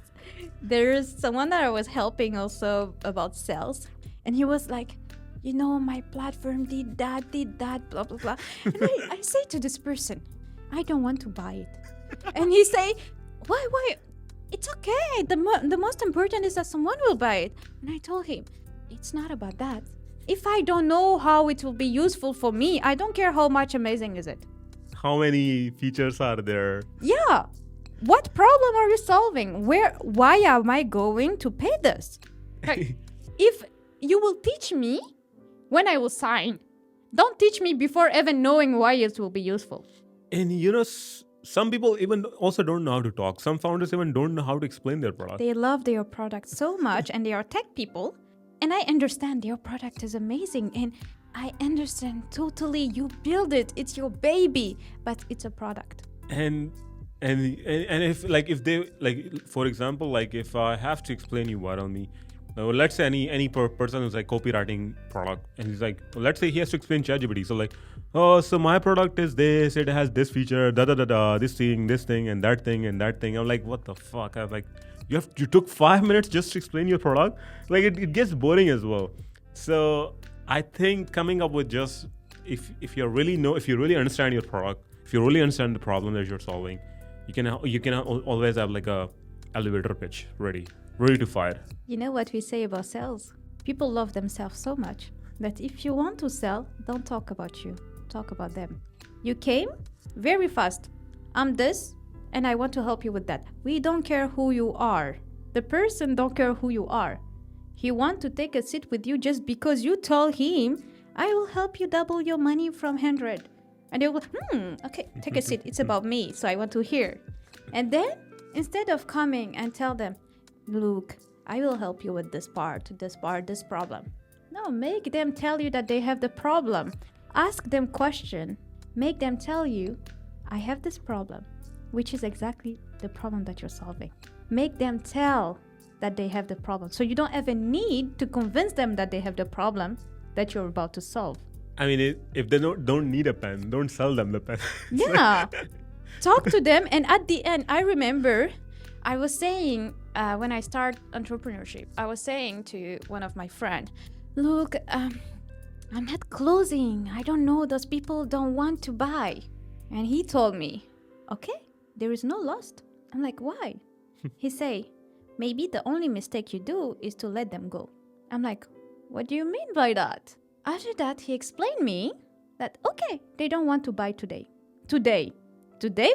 there's someone that I was helping also about sales. And he was like, you know, my platform did that, blah, blah, blah. And I say to this person, I don't want to buy it. And he say, why? It's okay. The most important is that someone will buy it. And I told him, it's not about that. If I don't know how it will be useful for me, I don't care how much amazing is it. How many features are there? Yeah. What problem are you solving? Why am I going to pay this? Like, if you will teach me when I will sign, don't teach me before even knowing why it will be useful. And you know, some people even also don't know how to talk. Some founders even don't know how to explain their product. They love their product so much and they are tech people. And I understand their product is amazing. And I understand totally. You build it. It's your baby, but it's a product. And if they, like, for example, like if I have to explain you what on me, let's say any person who's like copywriting product, and he's like, let's say he has to explain ChatGPT. So like, oh, so my product is this, it has this feature, this thing, and that thing, and that thing. I'm like, what the fuck? I'm like, you took 5 minutes just to explain your product? Like it gets boring as well. So I think coming up with just, if you really understand your product, if you really understand the problem that you're solving, you can always have like a elevator pitch ready to fire. You know what we say about sales? People love themselves so much that if you want to sell, don't talk about you, talk about them. You came very fast. I'm this, and I want to help you with that. We don't care who you are. The person don't care who you are. He want to take a seat with you just because you told him, I will help you double your money from 100. And they'll go, okay, take a seat. It's about me, so I want to hear. And then, instead of coming and tell them, look, I will help you with this problem. No, make them tell you that they have the problem. Ask them question. Make them tell you, I have this problem, which is exactly the problem that you're solving. Make them tell that they have the problem. So you don't have a need to convince them that they have the problem that you're about to solve. I mean, if they don't need a pen, don't sell them the pen. Yeah. Talk to them. And at the end, I remember I was saying, when I started entrepreneurship, I was saying to one of my friends, look, I'm not closing. I don't know. Those people don't want to buy. And he told me, okay, there is no loss. I'm like, why? He say, maybe the only mistake you do is to let them go. I'm like, what do you mean by that? After that, he explained me that, okay, they don't want to buy today. Today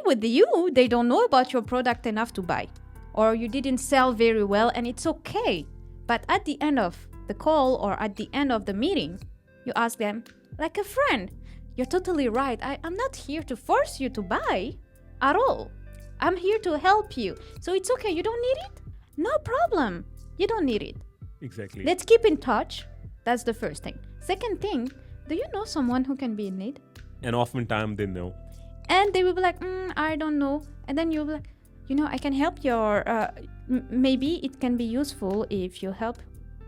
with you, they don't know about your product enough to buy. Or you didn't sell very well and it's okay. But at the end of the call or at the end of the meeting, you ask them, like a friend, you're totally right. I'm not here to force you to buy at all. I'm here to help you. So it's okay. You don't need it? No problem. You don't need it. Exactly. Let's keep in touch. That's the first thing. Second thing, do you know someone who can be in need? And oftentimes they know. And they will be like, I don't know. And then you'll be like, I can help your, maybe it can be useful if you help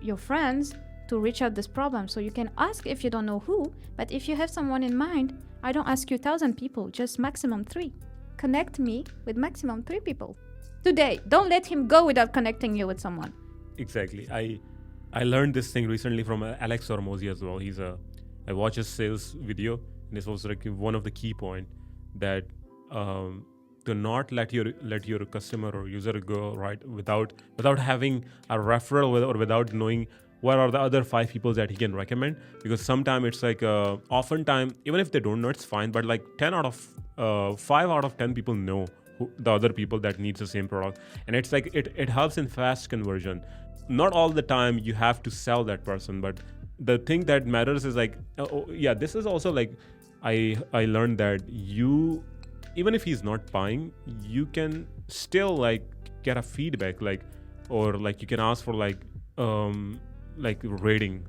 your friends to reach out this problem. So you can ask if you don't know who, but if you have someone in mind, I don't ask you 1,000 people, just maximum 3. Connect me with maximum 3 people. Today, don't let him go without connecting you with someone. Exactly. I learned this thing recently from Alex Hormozy as well. I watched his sales video, and this was like one of the key points that to not let your customer or user go right without having a referral or without knowing what are the other 5 people that he can recommend. Because sometimes it's like oftentimes even if they don't know, it's fine, but like 5 out of 10 people know the other people that needs the same product, and it's like it helps in fast conversion. Not all the time you have to sell that person, but the thing that matters is like, this is also like I learned that you, even if he's not buying, you can still like get a feedback, or you can ask for rating,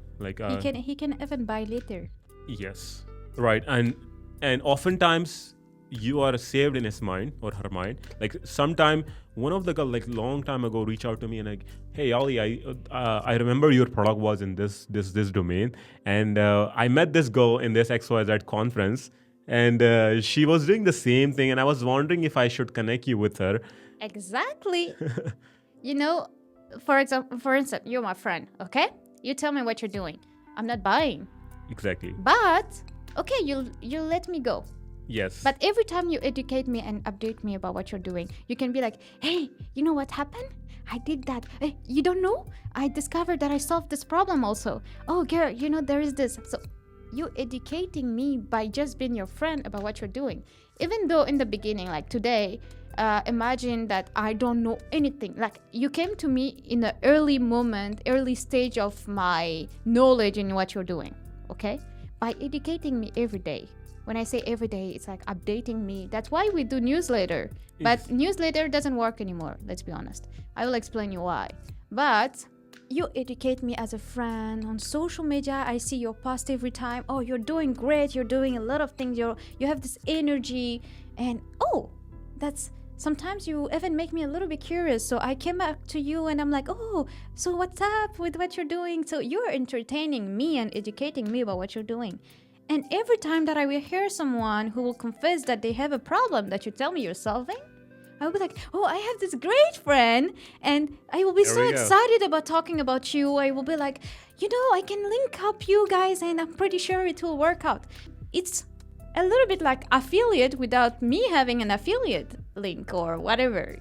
he can even buy later. Yes, right. And oftentimes you are saved in his mind or her mind. Like sometime one of the girl long time ago reached out to me and like, hey Ali, I remember your product was in this domain, and I met this girl in this XYZ conference, and she was doing the same thing, and I was wondering if I should connect you with her. Exactly. For instance, you're my friend, okay? You tell me what you're doing. I'm not buying. Exactly. But okay, you let me go. Yes. But every time you educate me and update me about what you're doing, you can be like, hey, you know what happened? I did that. Hey, you don't know? I discovered that I solved this problem also. Oh, girl, there is this. So you educating me by just being your friend about what you're doing. Even though in the beginning, like today, imagine that I don't know anything. Like you came to me in the early stage of my knowledge in what you're doing. Okay? by educating me every day. When I say every day, it's like updating me. That's why we do newsletter. But newsletter doesn't work anymore, let's be honest. I will explain you why. But you educate me as a friend on social media. I see your post every time. Oh, you're doing great. You're doing a lot of things. You have this energy. And that's sometimes you even make me a little bit curious. So I came back to you and I'm like, oh, so what's up with what you're doing? So you're entertaining me and educating me about what you're doing. And every time that I will hear someone who will confess that they have a problem that you tell me you're solving, I will be like, oh, I have this great friend, and I will be so excited about talking about you. I will be like, I can link up you guys, and I'm pretty sure it will work out. It's a little bit like affiliate without me having an affiliate link or whatever,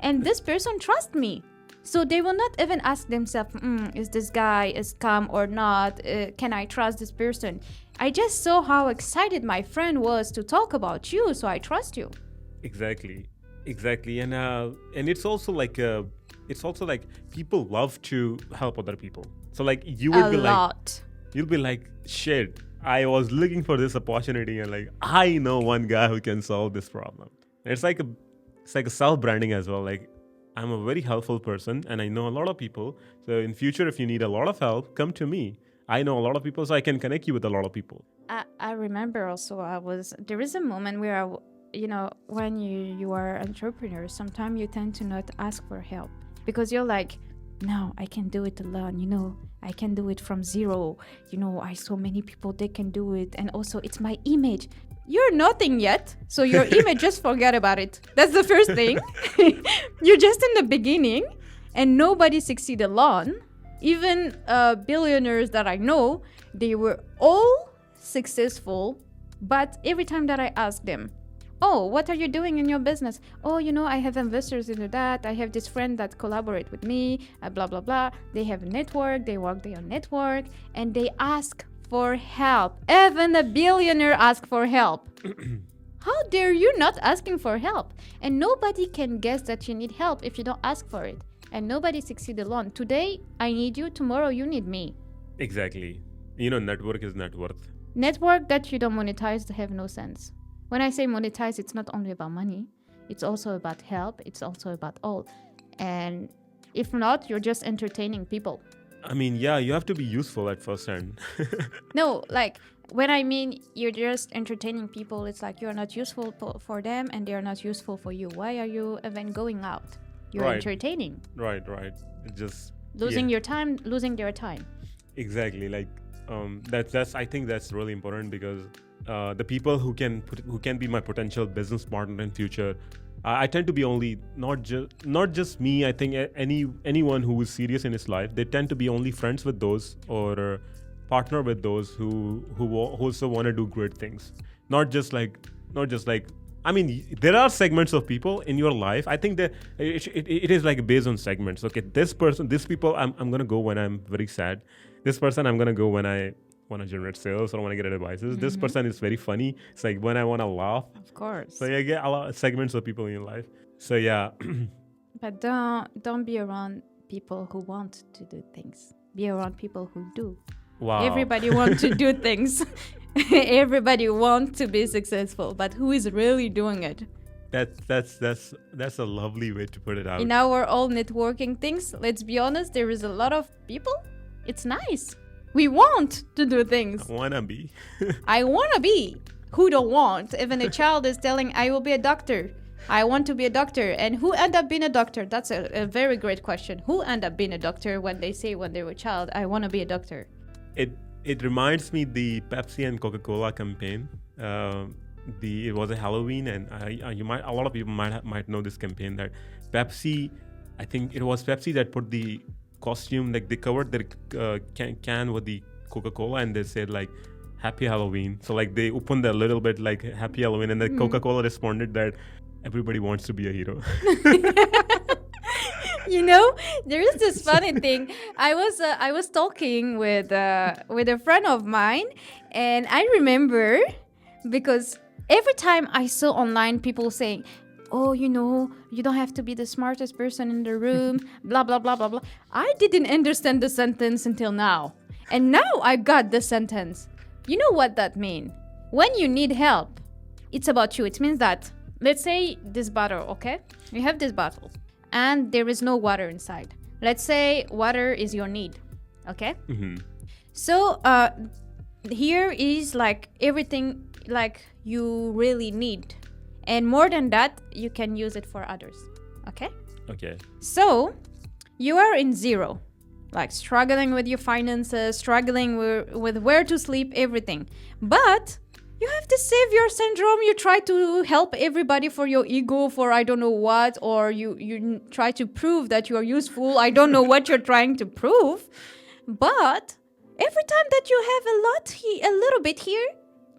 And this person trusts me. So they will not even ask themselves, is this guy a scam or not? Can I trust this person? I just saw how excited my friend was to talk about you, so I trust you. Exactly, and it's also like people love to help other people. So like you will be lot. You'll be like, shit, I was looking for this opportunity, and like I know one guy who can solve this problem. And it's like a self-branding as well. Like, I'm a very helpful person and I know a lot of people. So in future, if you need a lot of help, come to me. I know a lot of people, so I can connect you with a lot of people. I remember also there is a moment where, when you are an entrepreneur, sometimes you tend to not ask for help because you're like, no, I can do it alone, I can do it from zero. I saw many people, they can do it. And also it's my image. You're nothing yet, so your image, just forget about it. That's the first thing. You're just in the beginning, and nobody succeed alone. Even billionaires that I know, they were all successful, but every time that I ask them, oh, what are you doing in your business? Oh, I have investors into that. I have this friend that collaborate with me, blah, blah, blah. They have a network, they work their network, and they ask for help. Even a billionaire asks for help. How dare you not asking for help? And nobody can guess that you need help if you don't ask for it. And nobody succeeds alone. Today, I need you. Tomorrow, you need me. Exactly. Network is net worth. Network that you don't monetize have no sense. When I say monetize, it's not only about money. It's also about help. It's also about all. And if not, you're just entertaining people. I mean, yeah, you have to be useful at first hand. No, like when I mean you're just entertaining people, it's like you're not useful for them and they're not useful for you. Why are you even going out? You're entertaining. Right. Just losing your time, losing their time. Exactly. Like that's I think that's really important because the people who can be my potential business partner in future, I tend to be only not just me. I think anyone who is serious in his life, they tend to be only friends with those or partner with those who also want to do great things. Not just like. I mean, there are segments of people in your life. I think that it is like based on segments. Okay, this people, I'm gonna go when I'm very sad. This person, I'm gonna go when I want to generate sales or want to get advices. Mm-hmm. This person is very funny. It's like when I want to laugh. Of course. So you get a lot of segments of people in your life. So yeah. But don't be around people who want to do things. Be around people who do. Wow. Everybody wants to do things. Everybody wants to be successful, but who is really doing it? That's a lovely way to put it out. In our all networking things, let's be honest, there is a lot of people. It's nice. We want to do things. I wanna be. I wanna be. Who don't want? Even a child is telling, I will be a doctor. I want to be a doctor. And who end up being a doctor? That's a very great question. Who end up being a doctor when they say when they were a child, I want to be a doctor? It reminds me the Pepsi and Coca-Cola campaign. It was a Halloween, and a lot of people might know this campaign. That Pepsi, I think it was Pepsi that put the costume, like they covered their can with the Coca-Cola, and they said like Happy Halloween. So like they opened a little bit like Happy Halloween, and then Coca-Cola responded that everybody wants to be a hero. There is this funny thing. I was talking with a friend of mine, and I remember because every time I saw online people saying, oh, you don't have to be the smartest person in the room, blah, blah, blah, blah, blah. I didn't understand the sentence until now. And now I got the sentence. You know what that means? When you need help, it's about you. It means that, let's say this bottle, okay? You have this bottle and there is no water inside. Let's say water is your need, okay? Mm-hmm. So here is like everything like you really need. And more than that, you can use it for others, okay? Okay. So you are in zero, like struggling with your finances, struggling with where to sleep, everything. But you have the savior syndrome. You try to help everybody for your ego, for I don't know what, or you try to prove that you are useful. I don't know what you're trying to prove. But every time that you have a little bit here,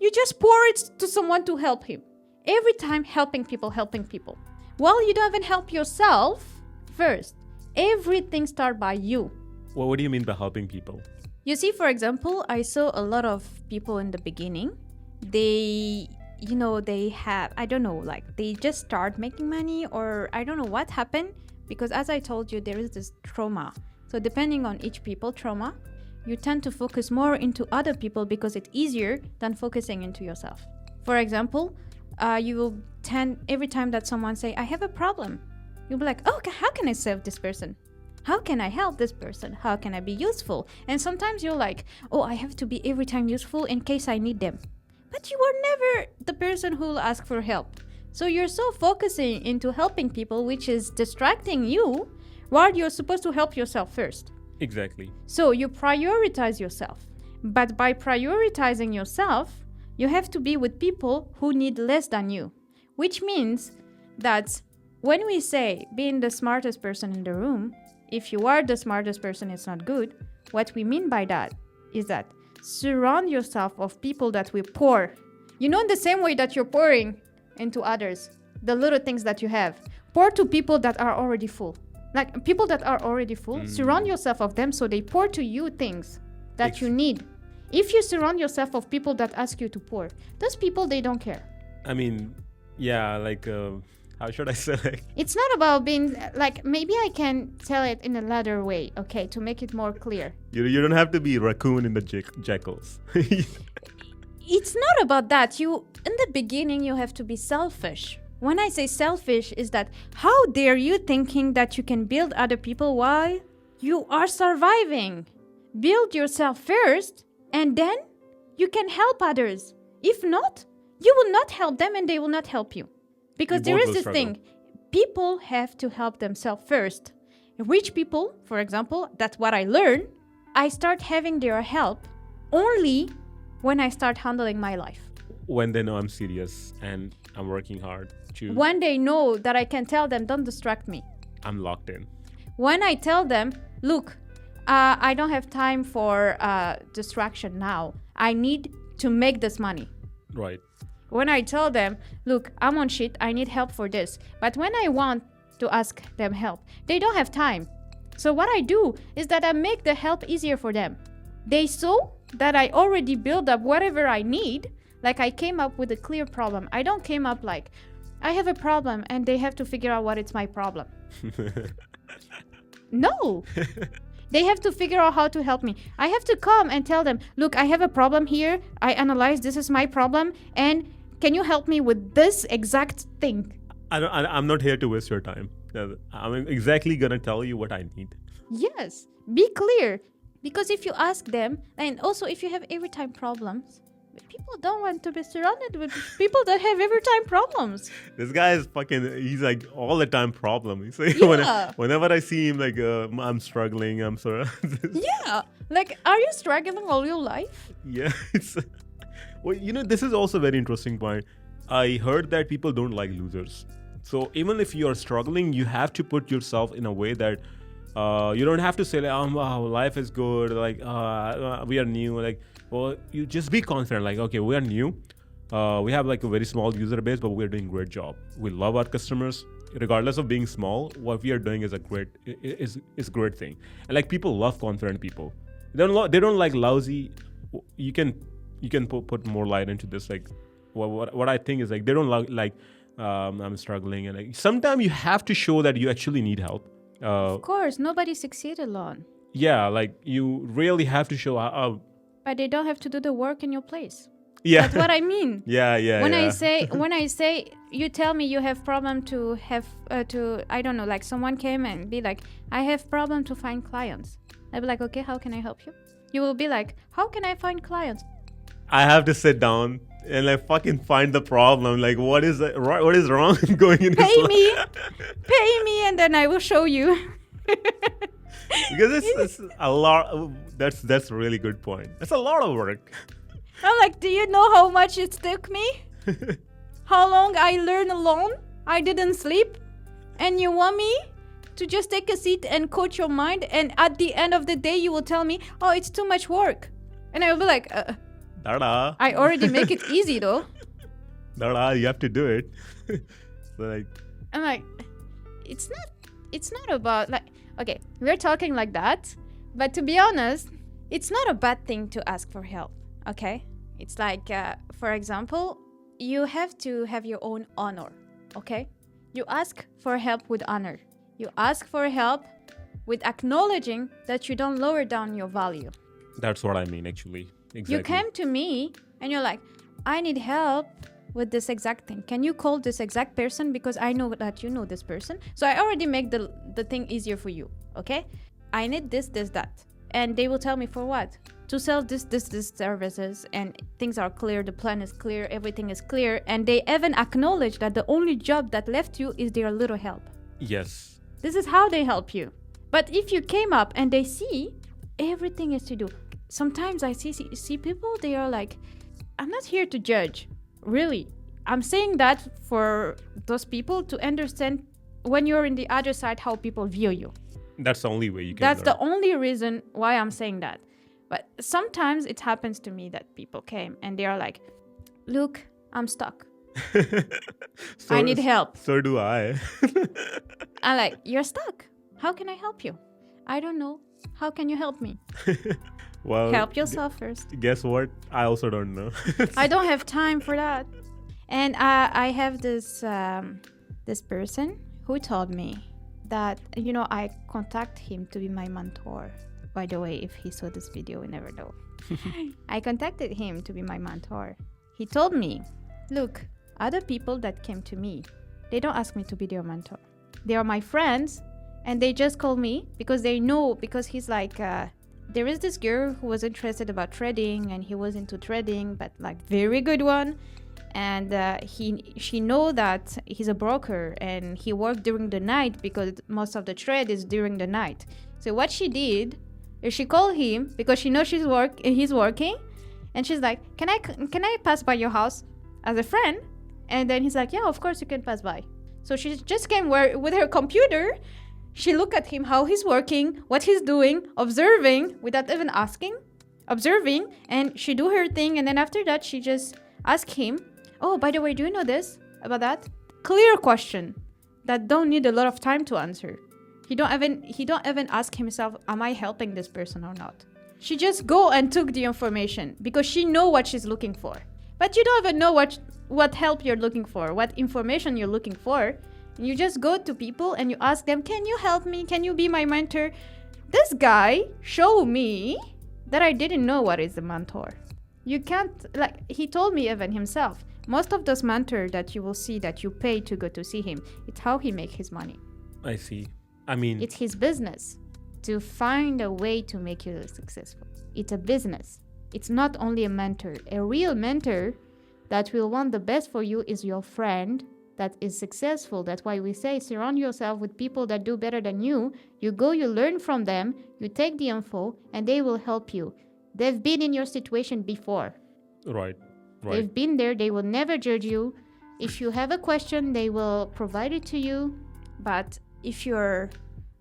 you just pour it to someone to help him. Every time helping people. Well, you don't even help yourself first. Everything starts by you. Well, what do you mean by helping people? You see, for example, I saw a lot of people in the beginning. They have, I don't know, like they just start making money, or I don't know what happened, because as I told you, there is this trauma. So depending on each people trauma, you tend to focus more into other people because it's easier than focusing into yourself. For example, you will tend, every time that someone say, I have a problem, you'll be like, oh, how can I serve this person? How can I help this person? How can I be useful? And sometimes you're like, oh, I have to be every time useful in case I need them. But you were never the person who will ask for help. So you're so focusing into helping people, which is distracting you, while you're supposed to help yourself first. Exactly. So you prioritize yourself. But by prioritizing yourself, you have to be with people who need less than you. Which means that when we say being the smartest person in the room, if you are the smartest person, it's not good. What we mean by that is that surround yourself of people that will pour. You know, in the same way that you're pouring into others, the little things that you have, pour to people that are already full. Like people that are already full, surround yourself of them so they pour to you things that you need. If you surround yourself of people that ask you to pour, those people, they don't care. I mean, yeah, like, how should I say it? It's not about being, like, maybe I can tell it in a later way, okay, to make it more clear. You don't have to be raccoon in the jackals. It's not about that. In the beginning, you have to be selfish. When I say selfish, is that how dare you thinking that you can build other people while you are surviving? Build yourself first, and then you can help others. If not, you will not help them and they will not help you. Because there is this thing, people have to help themselves first. Rich people, for example, that's what I learned. I start having their help only when I start handling my life. When they know I'm serious and I'm working hard to... When they know that I can tell them, don't distract me. I'm locked in. When I tell them, look, I don't have time for distraction now. I need to make this money. Right. When I tell them, look, I'm on shit, I need help for this. But when I want to ask them help, they don't have time. So what I do is that I make the help easier for them. They saw that I already built up whatever I need. Like I came up with a clear problem. I don't came up like, I have a problem and they have to figure out what is my problem. No. They have to figure out how to help me. I have to come and tell them, look, I have a problem here. I analyze this is my problem. And can you help me with this exact thing? I'm not here to waste your time. I'm exactly going to tell you what I need. Yes. Be clear. Because if you ask them, and also if you have every time problems, people don't want to be surrounded with people that have every time problems. This guy is he's like all the time problem. He's like, Yeah. whenever I see him, like, I'm struggling, I'm sorry. Yeah. Like, are you struggling all your life? Yeah. Well, this is also a very interesting point. I heard that people don't like losers. So even if you are struggling, you have to put yourself in a way that you don't have to say, like, oh, wow, life is good, like, we are new, like, well, you just be confident, like, okay, we are new, we have like a very small user base, but we're doing a great job. We love our customers, regardless of being small. What we are doing is a great thing, and like people love confident people. They don't like lousy. You can put more light into this. Like, what I think is like they don't like I'm struggling, and like sometimes you have to show that you actually need help. Of course, nobody succeeds alone. Yeah, like you really have to show but they don't have to do the work in your place. Yeah. That's what I mean. Yeah. When I say you tell me you have problem to have I don't know, like someone came and be like, I have problem to find clients. I'll be like, okay, how can I help you? You will be like, how can I find clients? I have to sit down and like fucking find the problem. Like, what is wrong going in his life? Pay me, and then I will show you. Because it's a lot. That's a really good point. It's a lot of work. I'm like, do you know how much it took me? How long I learned alone? I didn't sleep, and you want me to just take a seat and coach your mind, and at the end of the day you will tell me, oh, it's too much work, and I will be like, Dada. I already make it easy though. Dada, you have to do it. So like, I'm like, it's not about like, okay, we're talking like that, but to be honest, it's not a bad thing to ask for help. Okay, it's like, for example, you have to have your own honor. Okay, you ask for help with honor. You ask for help with acknowledging that you don't lower down your value. that's what I mean, actually. Exactly. You came to me and you're like, I need help with this exact thing. Can you call this exact person, because I know that you know this person. So I already make the thing easier for you. Okay, I need this, that, and they will tell me for what. To sell this services, and things are clear, the plan is clear, everything is clear, and they even acknowledge that the only job that left you is their little help. Yes. This is how they help you. But if you came up and they see everything is to do, sometimes I see people, they are like, I'm not here to judge, really. I'm saying that for those people to understand when you're in the other side how people view you. That's the only way you can That's learn. the only reason why I'm saying that. But sometimes it happens to me that people came and they are like, look, I'm stuck. I need help. So do I. I'm like, you're stuck. How can I help you? I don't know. How can you help me? Well, Help yourself first. Guess what? I also don't know. I don't have time for that. And I have this person who told me that, I contact him to be my mentor. By the way, if he saw this video, we never know. I contacted him to be my mentor. He told me, look, other people that came to me, they don't ask me to be their mentor. They are my friends, and they just call me because they know, because he's like, there is this girl who was interested about trading, and he was into trading, but like very good one. And she know that he's a broker, and he worked during the night because most of the trade is during the night. So what she did is she called him because she knows he's working, and she's like, can I pass by your house as a friend? And then he's like, yeah, of course you can pass by. So she just came with her computer. She looked at him, how he's working, what he's doing, observing without even asking, observing, and she do her thing. And then after that, she just asked him, oh, by the way, do you know this about that? Clear question that don't need a lot of time to answer. He don't even ask himself, am I helping this person or not? She just go and took the information because she know what she's looking for. But you don't even know what help you're looking for, what information you're looking for. You just go to people and you ask them, can you help me? Can you be my mentor? This guy showed me that I didn't know what is a mentor. You can't, he told me even himself, most of those mentors that you will see that you pay to go to see him, it's how he make his money. I see. I mean, it's his business to find a way to make you successful. It's a business. It's not only a mentor. A real mentor that will want the best for you is your friend that is successful. That's why we say surround yourself with people that do better than you. You go, you learn from them, you take the info, and they will help you. They've been in your situation before. Right. They've been there. They will never judge you. If you have a question, they will provide it to you. But if you're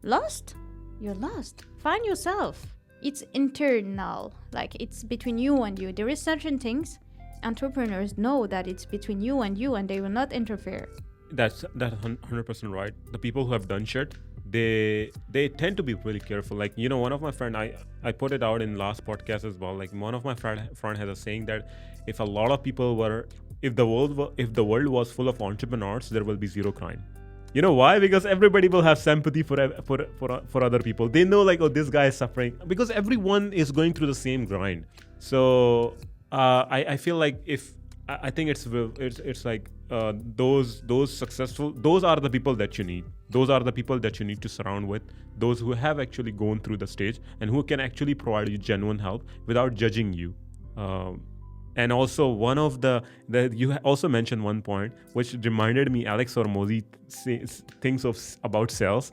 lost, you're lost. Find yourself. It's internal. Like, it's between you and you. There is certain things entrepreneurs know that it's between you, and they will not interfere. That's 100% right. The people who have done shit, they tend to be really careful. Like, one of my friend, I put it out in last podcast as well. Like, one of my friend has a saying that if a lot of people if the world was full of entrepreneurs, there will be zero crime. You know why? Because everybody will have sympathy for other people. They know, like, oh, this guy is suffering, because everyone is going through the same grind. So I feel like if I think it's like those successful, those are the people that you need. Those are the people that you need to surround with. Those who have actually gone through the stage and who can actually provide you genuine help without judging you. And also one of the you also mentioned one point which reminded me Alex Hormozy thinks of about sales.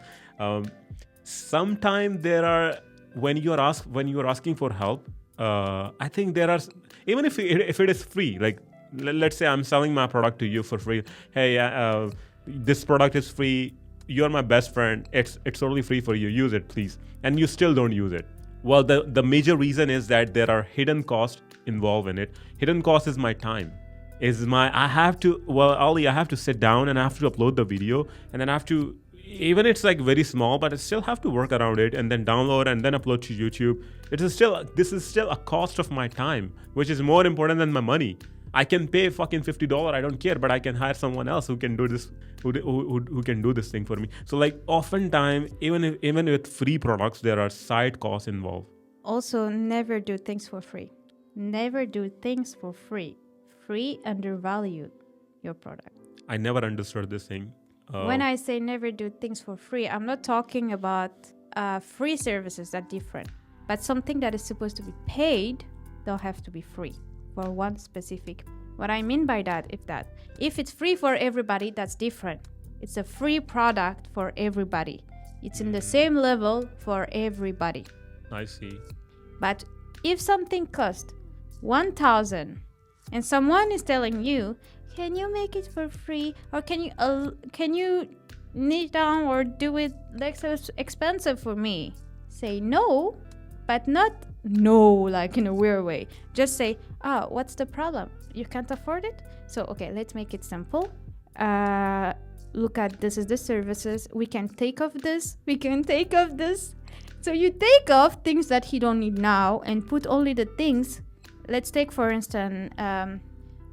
Sometime there are when you are asking for help. I think there are, even if it is free, like let's say I'm selling my product to you for free. Hey, this product is free. You're my best friend. It's totally free for you. Use it, please. And you still don't use it. Well, the major reason is that there are hidden costs involved in it. Hidden cost is my time. I have to sit down and I have to upload the video, and then I have to, even it's like very small, but I still have to work around it and then download and then upload to YouTube. This is still a cost of my time, which is more important than my money. I can pay fucking $50, I don't care, but I can hire someone else who can do this, who can do this thing for me. So like oftentimes, even with free products, there are side costs involved. Also, never do things for free. Never do things for free. Free undervalue your product. I never understood this thing. When I say never do things for free, I'm not talking about free services, that's different. But something that is supposed to be paid don't have to be free for one specific. What I mean by that, if it's free for everybody, that's different. It's a free product for everybody. It's in the same level for everybody. I see. But if something costs 1,000 and someone is telling you, can you make it for free, or can you knit down or do it less expensive for me? Say no, but not no like in a weird way. Just say, what's the problem? You can't afford it? So okay, let's make it simple. Look at this is the services. We can take off this. We can take off this. So you take off things that you don't need now and put only the things. Let's take for instance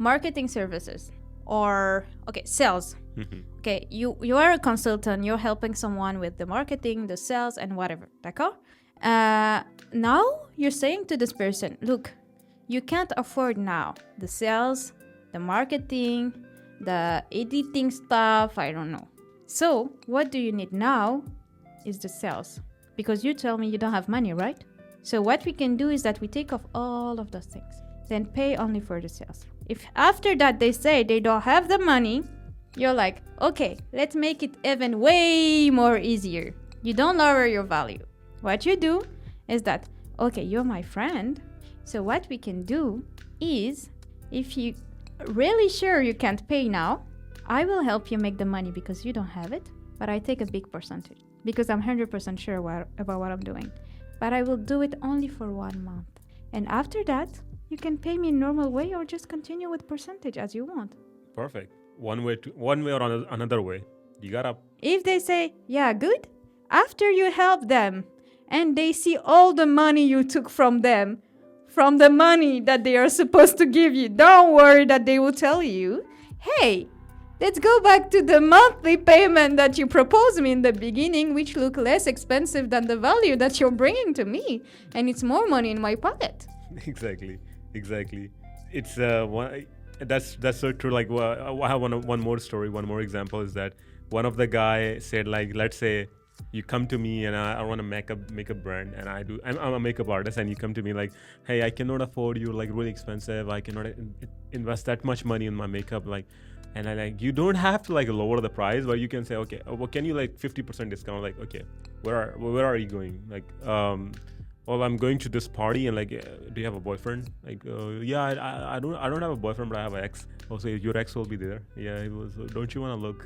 marketing services or sales. Okay, you are a consultant, you're helping someone with the marketing, the sales and whatever, d'accord? Now you're saying to this person, look, you can't afford now the sales, the marketing, the editing stuff, I don't know. So what do you need now is the sales, because you tell me you don't have money, right? So what we can do is that we take off all of those things, then pay only for the sales. If after that they say they don't have the money, you're like, okay, let's make it even way more easier. You don't lower your value. What you do is that, okay, you're my friend. So what we can do is, if you really sure you can't pay now, I will help you make the money because you don't have it, but I take a big percentage because I'm 100% sure about what I'm doing. But I will do it only for 1 month. And after that, you can pay me in normal way or just continue with percentage as you want. Perfect. One way or another way. You gotta. If they say, yeah, good, after you help them and they see all the money you took from them, from the money that they are supposed to give you, don't worry that they will tell you, hey, let's go back to the monthly payment that you proposed me in the beginning, which look less expensive than the value that you're bringing to me. And it's more money in my pocket. Exactly. It's that's so true. Like, I have one more story. One more example is that one of the guy said, like, let's say you come to me and I want to make a brand, and I'm a makeup artist, and you come to me like, hey, I cannot afford you, like really expensive. I cannot invest that much money in my makeup, like. And I like, you don't have to like lower the price, but you can say, okay, well, can you like 50% discount? Like, okay, where are you going? Like, well, I'm going to this party, and like, do you have a boyfriend? Like, yeah, I don't have a boyfriend, but I have an ex. Also, your ex will be there. Yeah, it was. Don't you want to look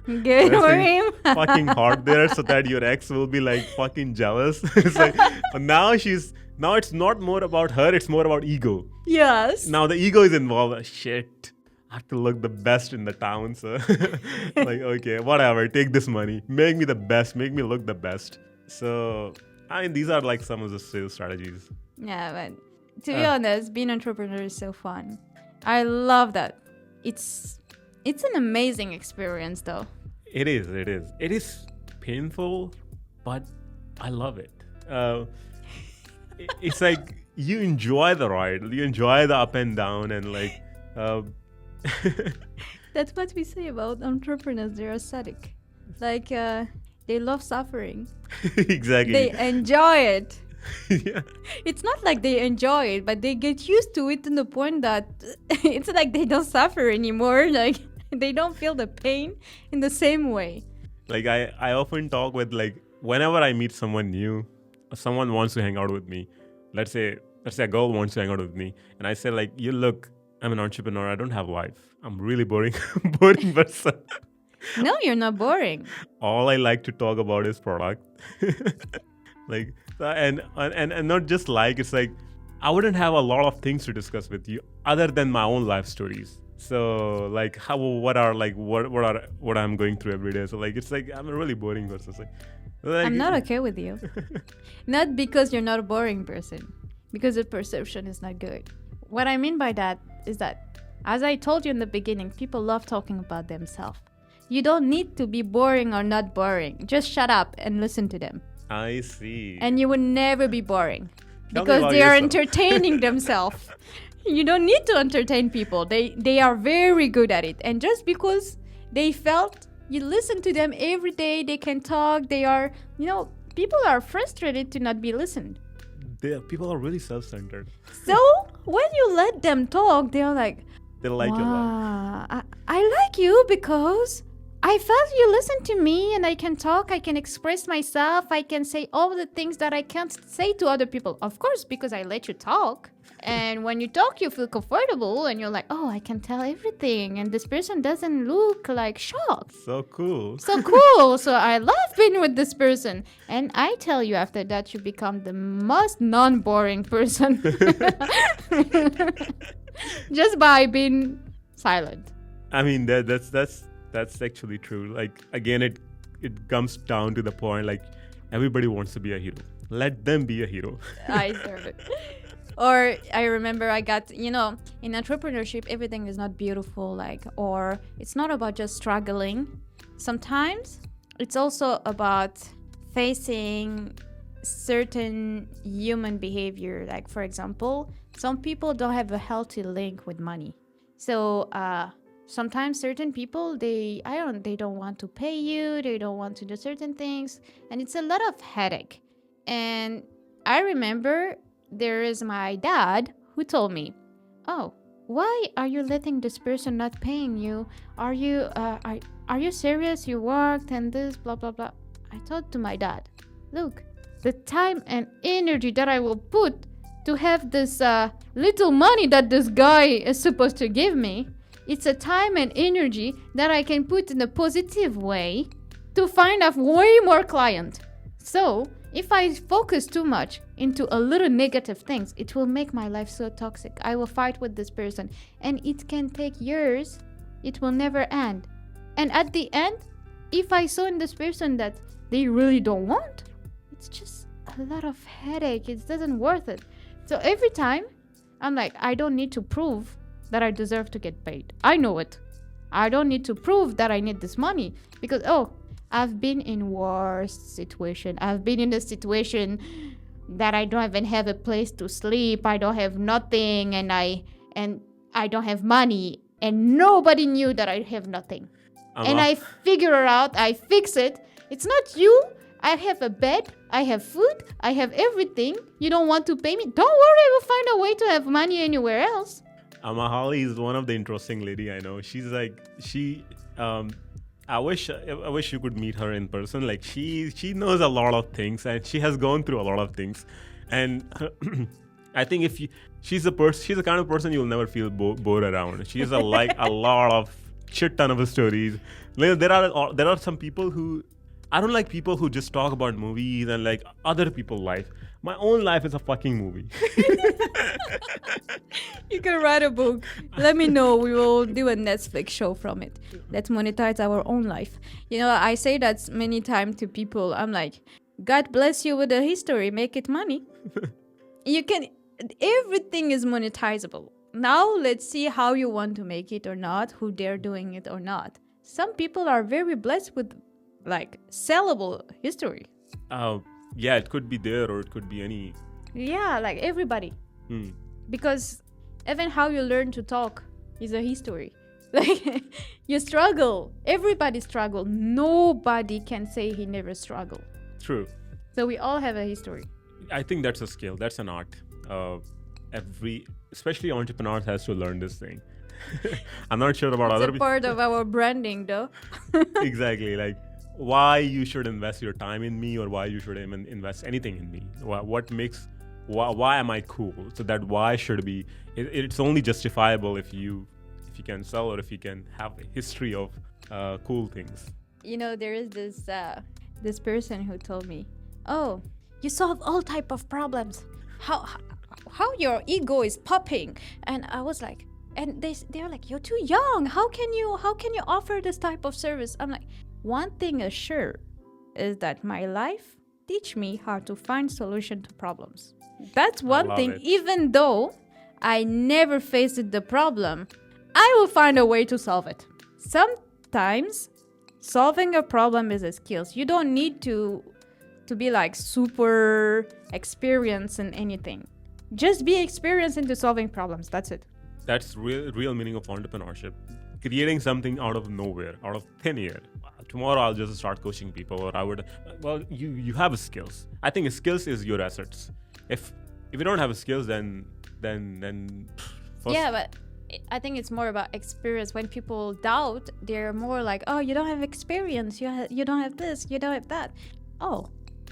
good for him? Fucking hard there, so that your ex will be like fucking jealous. It's like, now it's not more about her, it's more about ego. Yes. Now the ego is involved. Shit. I have to look the best in the town, so like, okay, whatever, take this money, make me the best, make me look the best. So I mean, these are like some of the sales strategies. Yeah, but to be honest, being an entrepreneur is so fun. I love that. It's an amazing experience, though. It is painful, but I love it. It's like you enjoy the ride. You enjoy the up and down and like. Uh, That's what we say about entrepreneurs. They're ascetic. Like, they love suffering. Exactly. They enjoy it. Yeah. It's not like they enjoy it, but they get used to it to the point that it's like they don't suffer anymore. Like, they don't feel the pain in the same way. Like I often talk with like whenever I meet someone new, someone wants to hang out with me. Let's say a girl wants to hang out with me, and I say like, you look, I'm an entrepreneur. I don't have life. I'm really boring, boring person. No, you're not boring. All I like to talk about is product. Like and not just like, it's like I wouldn't have a lot of things to discuss with you other than my own life stories. So like what I'm going through every day. So like it's like I'm a really boring person. So, like, I'm not okay with you. Not because you're not a boring person, because the perception is not good. What I mean by that is that, as I told you in the beginning, people love talking about themselves. You don't need to be boring or not boring. Just shut up and listen to them. I see. And you will never be boring. Tell me Because about they are yourself. entertaining themselves. You don't need to entertain people. They are very good at it. And just because they felt you listen to them every day, they can talk, they are, people are frustrated to not be listened. People are really self-centered. So when you let them talk, they are like, They like it a lot. wow, I like you because I felt you listen to me and I can talk, I can express myself, I can say all the things that I can't say to other people. Of course, because I let you talk. And when you talk, you feel comfortable and you're like, oh, I can tell everything. And this person doesn't look like shocked. So cool. So cool. So I love being with this person. And I tell you, after that, you become the most non-boring person. Just by being silent. I mean, that's actually true. Like again, it comes down to the point, like everybody wants to be a hero. Let them be a hero. I deserve it. Or I remember I got, in entrepreneurship, everything is not beautiful, or it's not about just struggling. Sometimes it's also about facing certain human behavior. Like, for example, some people don't have a healthy link with money. So, sometimes certain people, they don't want to pay you, they don't want to do certain things, and it's a lot of headache. And I remember there is my dad who told me, oh, why are you letting this person not paying you? Are you serious? You worked and this, blah, blah, blah. I told to my dad, look, the time and energy that I will put to have this little money that this guy is supposed to give me, it's a time and energy that I can put in a positive way to find out way more client. So if I focus too much into a little negative things, it will make my life so toxic. I will fight with this person and it can take years. It will never end. And at the end, if I saw in this person that they really don't want, it's just a lot of headache. It doesn't worth it. So every time I'm like, I don't need to prove that I deserve to get paid. I know it. I don't need to prove that I need this money because, I've been in worse situation. I've been in a situation that I don't even have a place to sleep. I don't have nothing, and I don't have money, and nobody knew that I have nothing. And I figure it out. I fix it. It's not you. I have a bed. I have food. I have everything. You don't want to pay me? Don't worry. I will find a way to have money anywhere else. Amahali is one of the interesting lady I know. She's like I wish you could meet her in person. Like she knows a lot of things and she has gone through a lot of things. And I think she's the kind of person you'll never feel bored around. She has a lot of shit ton of stories. Like, there are some people who I don't like people who just talk about movies and like other people's life. My own life is a fucking movie. You can write a book. Let me know. We will do a Netflix show from it. Let's monetize our own life. I say that many times to people. I'm like, God bless you with the history. Make it money. Everything is monetizable. Now let's see how you want to make it or not, who they're doing it or not. Some people are very blessed with sellable history. Yeah, it could be there or it could be any. Yeah, like everybody. Hmm. Because even how you learn to talk is a history. Like, you struggle. Everybody struggle. Nobody can say he never struggled. True. So we all have a history. I think that's a skill. That's an art. Especially entrepreneurs has to learn this thing. I'm not sure about other It's a part of our branding, though. Exactly. Like, why you should invest your time in me, or why you should even invest anything in me. Why am I cool? So that why should be, it's only justifiable if you can sell, or if you can have a history of cool things. You know, there is this person who told me, "Oh, you solve all type of problems. How your ego is popping?" And I was like, and they're like, "You're too young. How can you offer this type of service?" I'm like, one thing is sure is that my life teach me how to find solution to problems. That's one thing. Even though I never faced the problem, I will find a way to solve it. Sometimes solving a problem is a skill. You don't need to be like super experienced in anything. Just be experienced into solving problems. That's it. That's real meaning of entrepreneurship. Creating something out of nowhere, out of thin air. Tomorrow I'll just start coaching people, or I would. Well, you have skills. I think skills is your assets. If you don't have skills, then. Yeah, but I think it's more about experience. When people doubt, they're more like, "Oh, you don't have experience. You don't have this. You don't have that." Oh,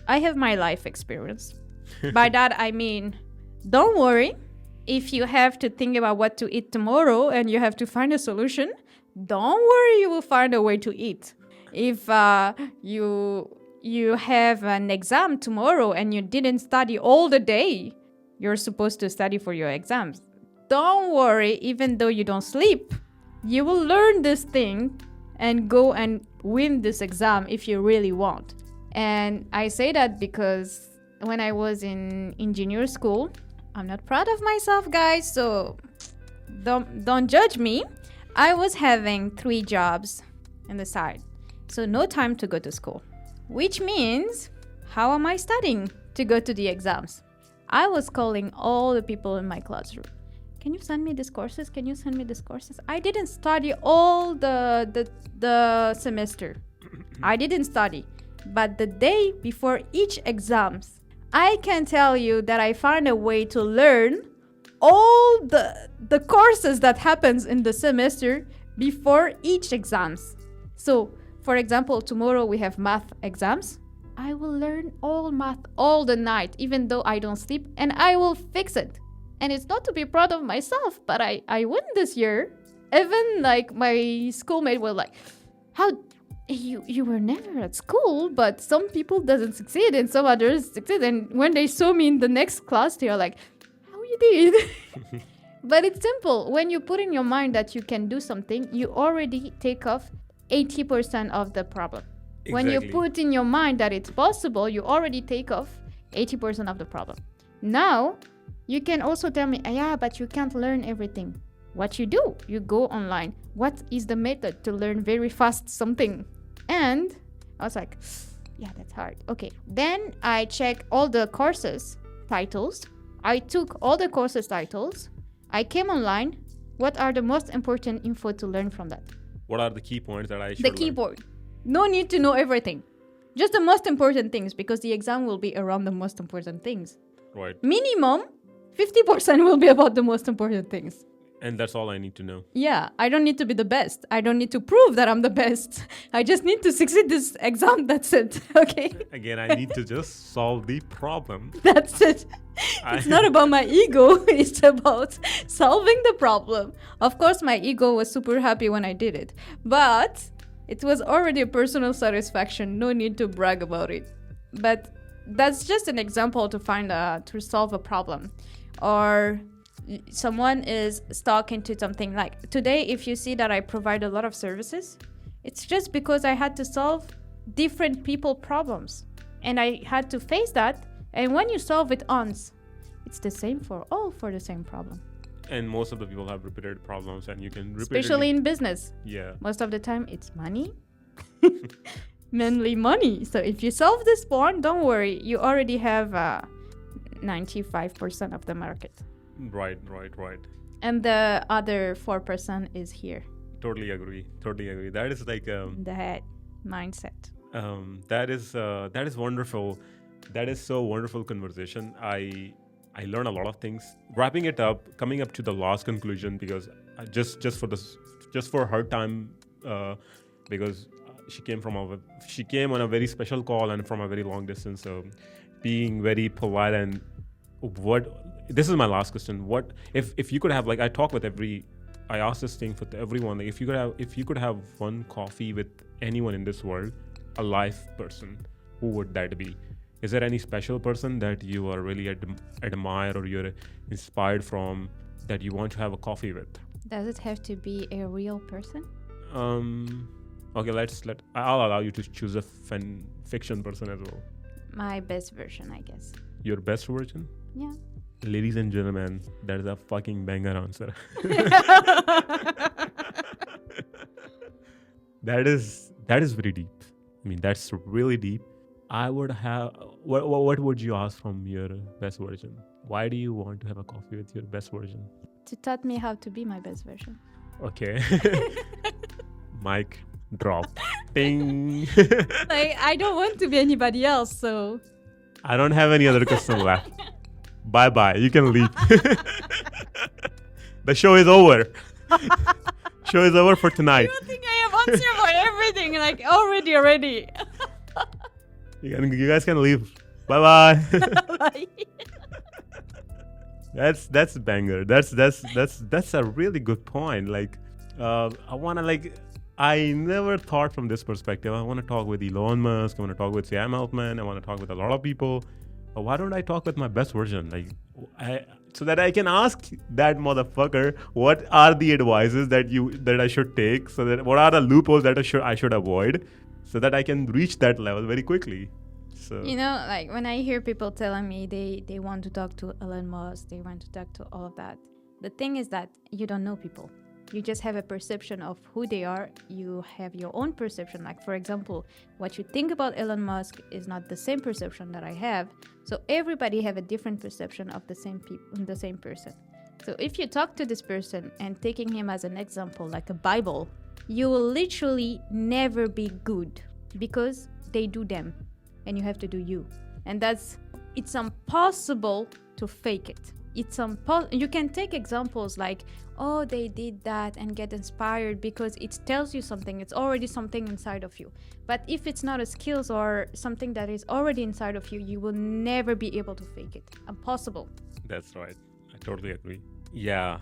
I have my life experience. By that I mean, don't worry. If you have to think about what to eat tomorrow and you have to find a solution, don't worry, you will find a way to eat. If you have an exam tomorrow and you didn't study all the day, you're supposed to study for your exams. Don't worry, even though you don't sleep, you will learn this thing and go and win this exam if you really want. And I say that because when I was in engineer school, I'm not proud of myself, guys, so don't judge me. I was having 3 jobs on the side, so no time to go to school. Which means, how am I studying to go to the exams? I was calling all the people in my classroom. Can you send me these courses? Can you send me these courses? I didn't study all the semester. I didn't study. But the day before each exams, I can tell you that I found a way to learn all the courses that happens in the semester before each exams. So, for example, tomorrow we have math exams. I will learn all math all the night, even though I don't sleep, and I will fix it. And it's not to be proud of myself, but I win this year. Even like my schoolmate were like, "How you were never at school, but some people doesn't succeed and some others succeed." And when they saw me in the next class, they are like, "How you did?" But it's simple. When you put in your mind that you can do something, you already take off 80% of the problem. Exactly. When you put in your mind that it's possible, you already take off 80% of the problem. Now, you can also tell me, "Yeah, but you can't learn everything." What you do? You go online. What is the method to learn very fast something? And I was like, yeah, that's hard. Okay. Then I check all the courses titles. I took all the courses titles. I came online. What are the most important info to learn from that? What are the key points that I should learn? The keyboard. No need to know everything. Just the most important things, because the exam will be around the most important things. Right. Minimum 50% will be about the most important things. And that's all I need to know. Yeah, I don't need to be the best. I don't need to prove that I'm the best. I just need to succeed this exam. That's it. Okay? Again, I need to just solve the problem. That's it. It's not about my ego. It's about solving the problem. Of course, my ego was super happy when I did it. But it was already a personal satisfaction. No need to brag about it. But that's just an example to solve a problem. Or someone is stuck into something. Like today, if you see that I provide a lot of services, it's just because I had to solve different people problems, and I had to face that. And when you solve it once, it's the same for all, for the same problem. And most of the people have repeated problems, and you can repeat especially in business. Yeah, most of the time it's money. Mainly money. So if you solve this one, don't worry, you already have 95% of the market. Right, right, right. And the other 4% is here, Totally agree. Totally agree. That is like in the head mindset. that is wonderful. That is so wonderful conversation. I learn a lot of things. Wrapping it up, coming up to the last conclusion, because just for this, just for her time, because she came on a very special call and from a very long distance. So being very polite and what this is my last question. What if you could have, like, I asked this thing for everyone, like, if you could have one coffee with anyone in this world, a live person, who would that be? Is there any special person that you are really admire or you're inspired from that you want to have a coffee with? Does it have to be a real person? Okay, I'll allow you to choose a fiction person as well. My best version, I guess. Your best version? Yeah. Ladies and gentlemen, that is a fucking banger answer. That is very deep. I mean, that's really deep. I would have. What would you ask from your best version? Why do you want to have a coffee with your best version? To taught me how to be my best version. Okay. Mic drop. Ding. Like, I don't want to be anybody else, so. I don't have any other question left. Bye bye. You can leave. The show is over. Show is over for tonight. You think I have answer for everything? Like, already. You guys can leave. Bye bye. Like, That's banger. That's a really good point. Like, I never thought from this perspective. I want to talk with Elon Musk. I want to talk with Sam Altman. I want to talk with a lot of people. But why don't I talk with my best version? So that I can ask that motherfucker what are the advices that I should take. So that what are the loopholes that I should avoid, so that I can reach that level very quickly. So like when I hear people telling me they want to talk to Elon Musk, they want to talk to all of that. The thing is that you don't know people. You just have a perception of who they are. You have your own perception. Like, for example, what you think about Elon Musk is not the same perception that I have. So everybody have a different perception of the same person. So if you talk to this person and taking him as an example, like a Bible, you will literally never be good because they do them and you have to do you. And it's impossible to fake it. You can take examples like, oh, they did that and get inspired because it tells you something. It's already something inside of you. But if it's not a skills or something that is already inside of you, you will never be able to fake it. Impossible. that's right. I totally agree. Yeah.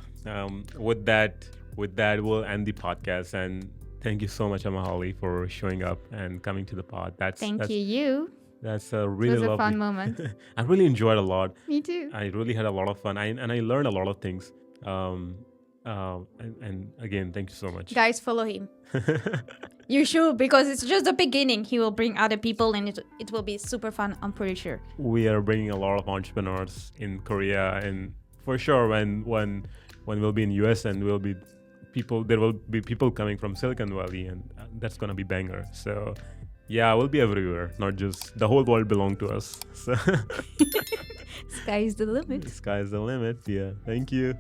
With that, we'll end the podcast. And thank you so much, Amahali, for showing up and coming to the pod. Thank you. That's a really It was a lovely, fun moment. I really enjoyed a lot. Me too. I really had a lot of fun, and I learned a lot of things. And again, thank you so much. Guys, follow him. You should, because it's just the beginning. He will bring other people and it will be super fun, I'm pretty sure. We are bringing a lot of entrepreneurs in Korea, and for sure when we'll be in US and there will be people coming from Silicon Valley, and that's gonna be banger. So yeah, we'll be everywhere, not just the whole world belong to us. So Sky is the limit. sky's the limit. Yeah, thank you.